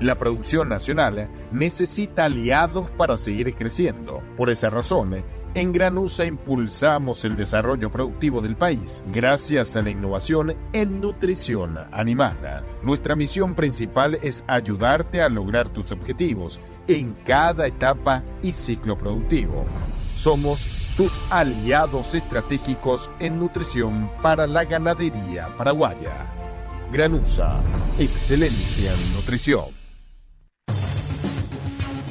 La producción nacional necesita aliados para seguir creciendo. Por esa razón, en Granusa impulsamos el desarrollo productivo del país gracias a la innovación en nutrición animal. Nuestra misión principal es ayudarte a lograr tus objetivos en cada etapa y ciclo productivo. Somos tus aliados estratégicos en nutrición para la ganadería paraguaya. Granusa, excelencia en nutrición.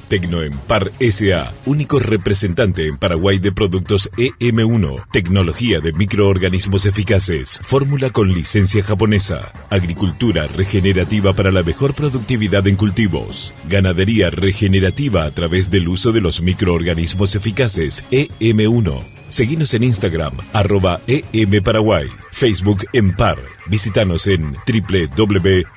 Tecnoempar S.A., único representante en Paraguay de productos EM1, tecnología de microorganismos eficaces, fórmula con licencia japonesa, agricultura regenerativa para la mejor productividad en cultivos, ganadería regenerativa a través del uso de los microorganismos eficaces EM1. Seguinos en Instagram, @EMParaguay, Facebook Empar. Visítanos en www.empy.com.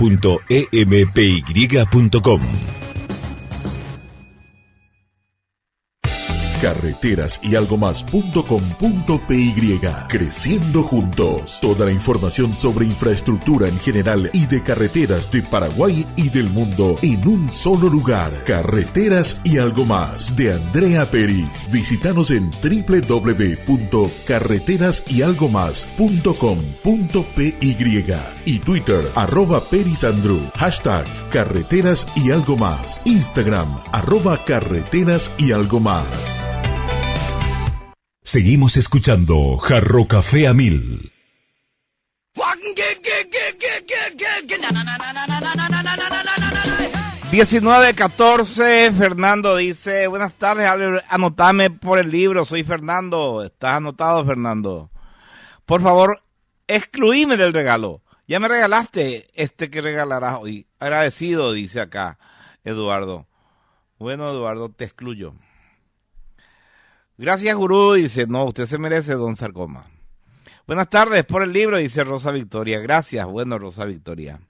Carreteras y algo más.com.py. Creciendo juntos. Toda la información sobre infraestructura en general y de carreteras de Paraguay y del mundo en un solo lugar. Carreteras y algo más, de Andrea Peris. Visítanos en www.carreterasyalgomás.com.py y Twitter @perisandru. Hashtag Carreteras y algo más. Instagram @Carreteras y algo más. Seguimos escuchando Jarro Café a 1000. 19:14, Fernando dice, buenas tardes, anotame por el libro, soy Fernando. ¿Estás anotado, Fernando? Por favor, excluíme del regalo. Ya me regalaste que regalarás hoy. Agradecido, dice acá Eduardo. Bueno, Eduardo, te excluyo. Gracias, gurú, dice, no, usted se merece, don Sarcoma. Buenas tardes, por el libro, dice Rosa Victoria. Gracias, bueno, Rosa Victoria.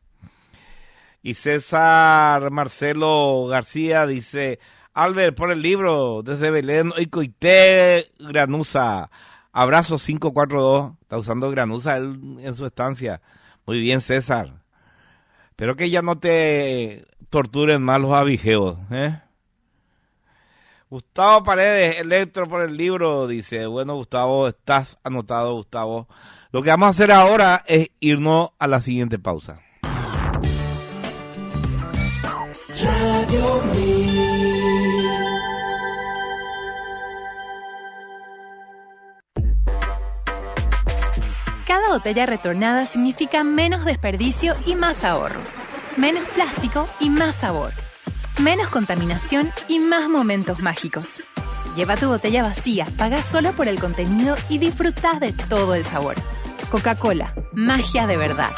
Y César Marcelo García dice, Albert, por el libro, desde Belén, Oicoité, Granusa. Abrazo 542, está usando Granusa en su estancia. Muy bien, César. Espero que ya no te torturen más los abigeos, ¿eh? Gustavo Paredes, Electro por el libro, dice, bueno, Gustavo, estás anotado, Gustavo. Lo que vamos a hacer ahora es irnos a la siguiente pausa. Radio Mil. Cada botella retornada significa menos desperdicio y más ahorro. Menos plástico y más sabor. Menos contaminación y más momentos mágicos. Lleva tu botella vacía, paga solo por el contenido y disfrutás de todo el sabor. Coca-Cola, magia de verdad.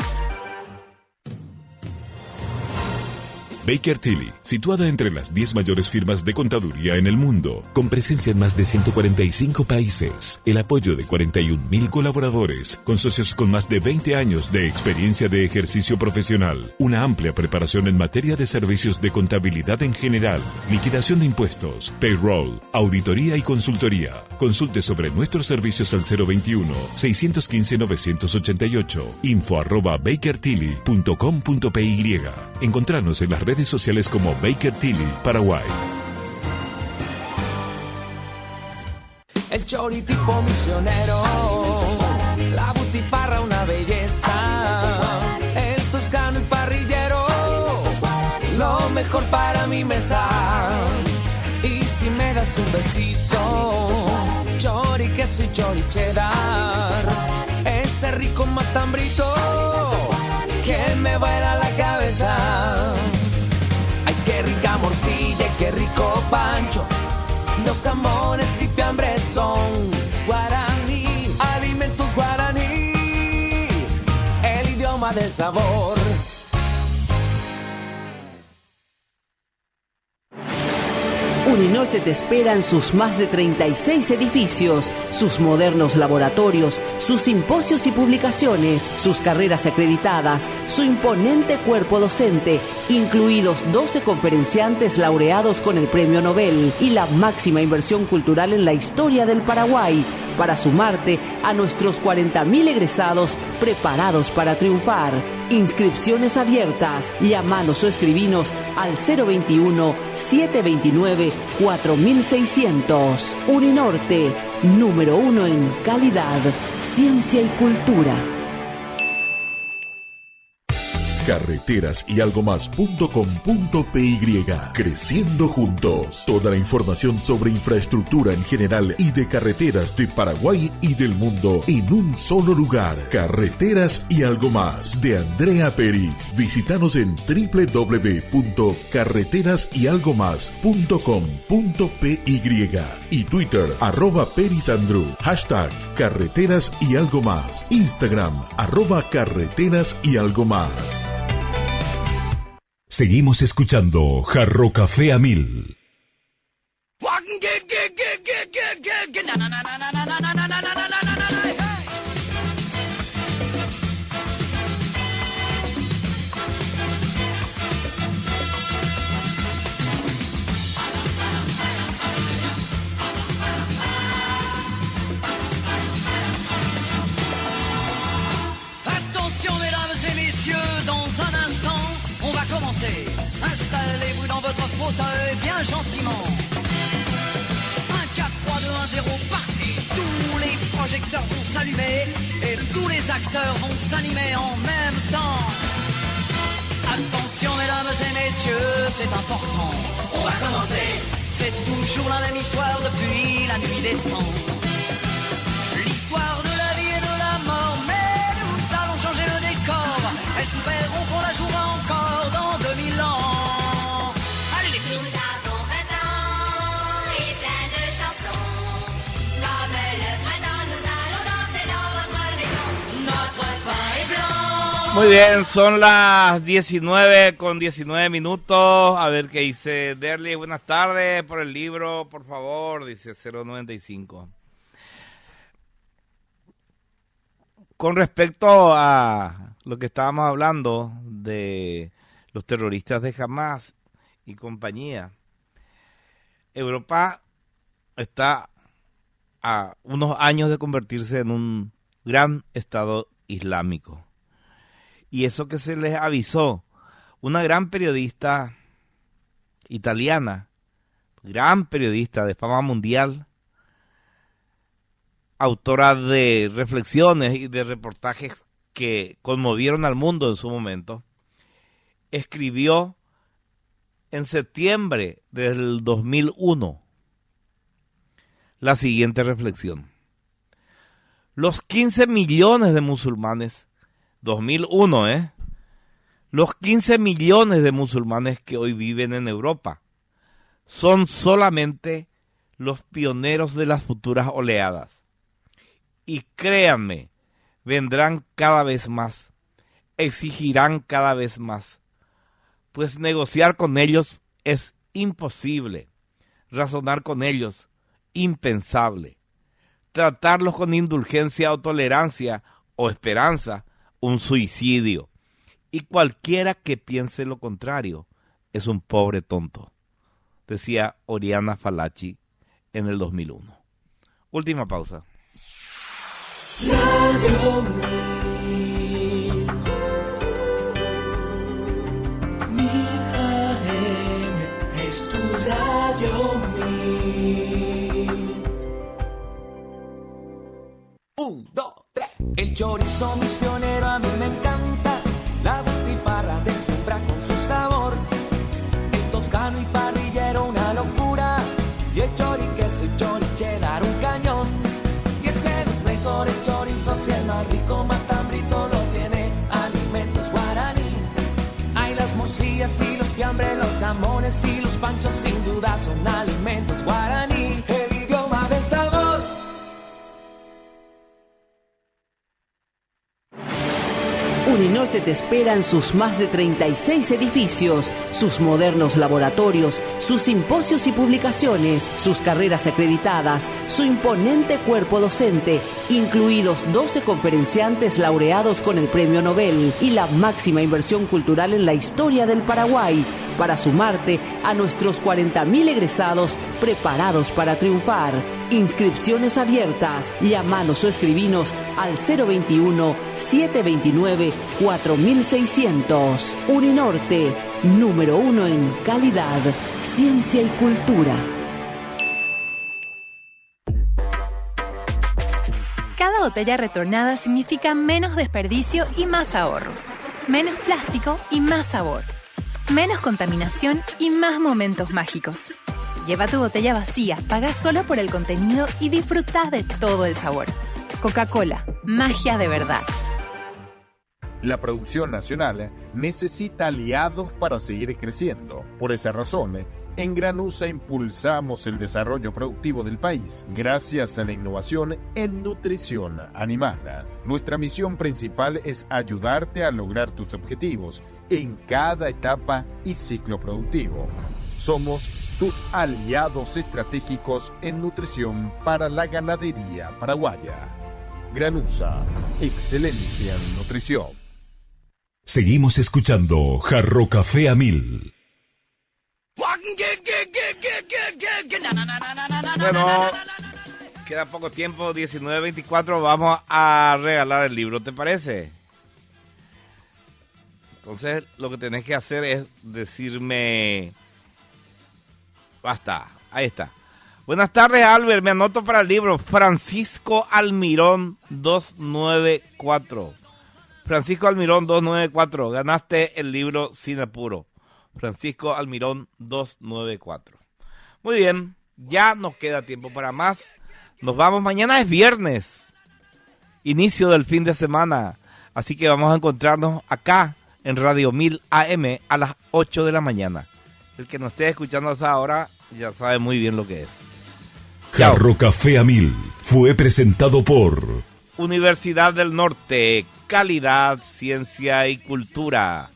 Baker Tilly, situada entre las 10 mayores firmas de contaduría en el mundo, con presencia en más de 145 países, el apoyo de 41.000 colaboradores, con socios con más de 20 años de experiencia de ejercicio profesional, una amplia preparación en materia de servicios de contabilidad en general, liquidación de impuestos, payroll, auditoría y consultoría. Consulte sobre nuestros servicios al 021-615-988, info@bakertilly.com.py. Encontrarnos en las redes sociales como Baker Tilly, Paraguay. El chori tipo misionero, la butifarra una belleza, el toscano y parrillero, lo mejor para mi mesa. Y si me das un besito, chori queso y chori cheddar, ese rico matambrito que me vuela la cabeza. Ay, qué rica morcilla, qué rico pancho, los jamones y fiambres son guaraní, alimentos guaraní, el idioma del sabor. Uninorte te espera en sus más de 36 edificios, sus modernos laboratorios, sus simposios y publicaciones, sus carreras acreditadas, su imponente cuerpo docente, incluidos 12 conferenciantes laureados con el Premio Nobel y la máxima inversión cultural en la historia del Paraguay, para sumarte a nuestros 40.000 egresados preparados para triunfar. Inscripciones abiertas. Llámanos o escribinos al 021-729-4600. Uninorte, número 1 en calidad, ciencia y cultura. Carreteras y algo más.com.py. Creciendo juntos. Toda la información sobre infraestructura en general y de carreteras de Paraguay y del mundo en un solo lugar. Carreteras y algo más, de Andrea Peris. Visítanos en www.carreterasyalgomás.com.py y Twitter @perisandrew, #carreteras y algo más, Instagram @carreteras y algo más. Seguimos escuchando Jarro Café a 1000. Attention mesdames et messieurs, dans un instant, on va commencer. Installez-vous dans votre fauteuil bien gentiment. 5, 4, 3, 2, 1, 0, partez. Tous les projecteurs vont s'allumer et tous les acteurs vont s'animer en même temps. Attention mesdames et messieurs, c'est important. On va commencer. C'est toujours la même histoire depuis la nuit des temps. L'histoire de la vie et de la mort, mais nous allons changer le décor. Espérons qu'on la jouera encore dans 2000 ans. Allez les filles. Nous avons 20 ans et plein de chansons. Comme le printemps, nous allons danser dans votre maison. Notre pain est blanc Muy bien, son las 19:19. A ver qué dice Derly. Buenas tardes, por el libro, por favor, dice 095. Con respecto a lo que estábamos hablando de los terroristas de Hamas y compañía, Europa está a unos años de convertirse en un gran estado islámico. Y eso que se les avisó, una gran periodista italiana, gran periodista de fama mundial, autora de reflexiones y de reportajes que conmovieron al mundo en su momento, escribió en septiembre del 2001 la siguiente reflexión. Los 15 millones de musulmanes, 2001, los 15 millones de musulmanes que hoy viven en Europa son solamente los pioneros de las futuras oleadas. Y créanme, vendrán cada vez más, exigirán cada vez más, pues negociar con ellos es imposible, razonar con ellos impensable, tratarlos con indulgencia o tolerancia o esperanza, un suicidio, y cualquiera que piense lo contrario es un pobre tonto, decía Oriana Fallaci en el 2001. Última pausa. Radio Mil AM es tu Radio Mil. 1, 2, 3. El chorizo misionero a mí me encanta. La butifarra deslumbra con su sabor. El toscano y parrillero una locura. Y el choriqueso y choricheddar un cañón. Y es que los mejores chorizos y el más rico matambrito lo tiene Alimentos Guaraní. Hay las morcillas y los fiambres, los jamones y los panchos, sin duda son Alimentos Guaraní. El idioma del sabor. Uninorte te espera en sus más de 36 edificios, sus modernos laboratorios, sus simposios y publicaciones, sus carreras acreditadas, su imponente cuerpo docente, incluidos 12 conferenciantes laureados con el Premio Nobel y la máxima inversión cultural en la historia del Paraguay, para sumarte a nuestros 40.000 egresados preparados para triunfar. Inscripciones abiertas. Llámanos o escribinos al 021-729-4600. Uninorte, número 1 en calidad, ciencia y cultura. Cada botella retornada significa menos desperdicio y más ahorro. Menos plástico y más sabor. Menos contaminación y más momentos mágicos. Lleva tu botella vacía, paga solo por el contenido y disfruta de todo el sabor. Coca-Cola, magia de verdad. La producción nacional necesita aliados para seguir creciendo. Por esa razón, en Granusa impulsamos el desarrollo productivo del país gracias a la innovación en nutrición animal. Nuestra misión principal es ayudarte a lograr tus objetivos en cada etapa y ciclo productivo. Somos tus aliados estratégicos en nutrición para la ganadería paraguaya. Granusa, excelencia en nutrición. Seguimos escuchando Jarro Café a 1000. Bueno, queda poco tiempo, 19:24, vamos a regalar el libro, ¿te parece? Entonces, lo que tenés que hacer es decirme... Basta, ahí está. Buenas tardes, Albert, me anoto para el libro. Francisco Almirón 294. Francisco Almirón 294, ganaste el libro sin apuro. Francisco Almirón 294. Muy bien, ya nos queda tiempo para más. Nos vamos, mañana es viernes, inicio del fin de semana. Así que vamos a encontrarnos acá en Radio 1000 AM a las 8 de la mañana. El que nos esté escuchando hasta ahora ya sabe muy bien lo que es. Jarro Café a 1000 fue presentado por Universidad del Norte, calidad, ciencia y cultura.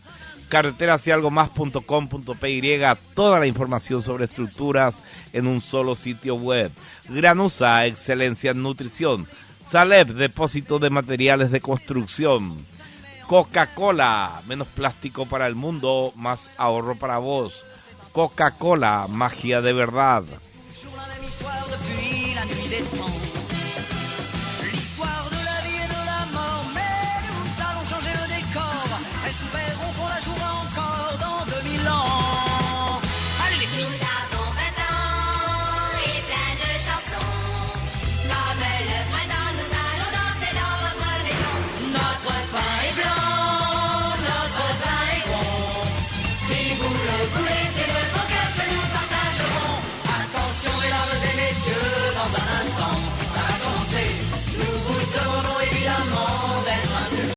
CarreterasYalgomas.com.py, toda la información sobre estructuras en un solo sitio web. Granusa, excelencia en nutrición. Saleb, depósito de materiales de construcción. Coca-Cola, menos plástico para el mundo, más ahorro para vos. Coca-Cola, magia de verdad. Toujours la même histoire depuis la nuit des temps.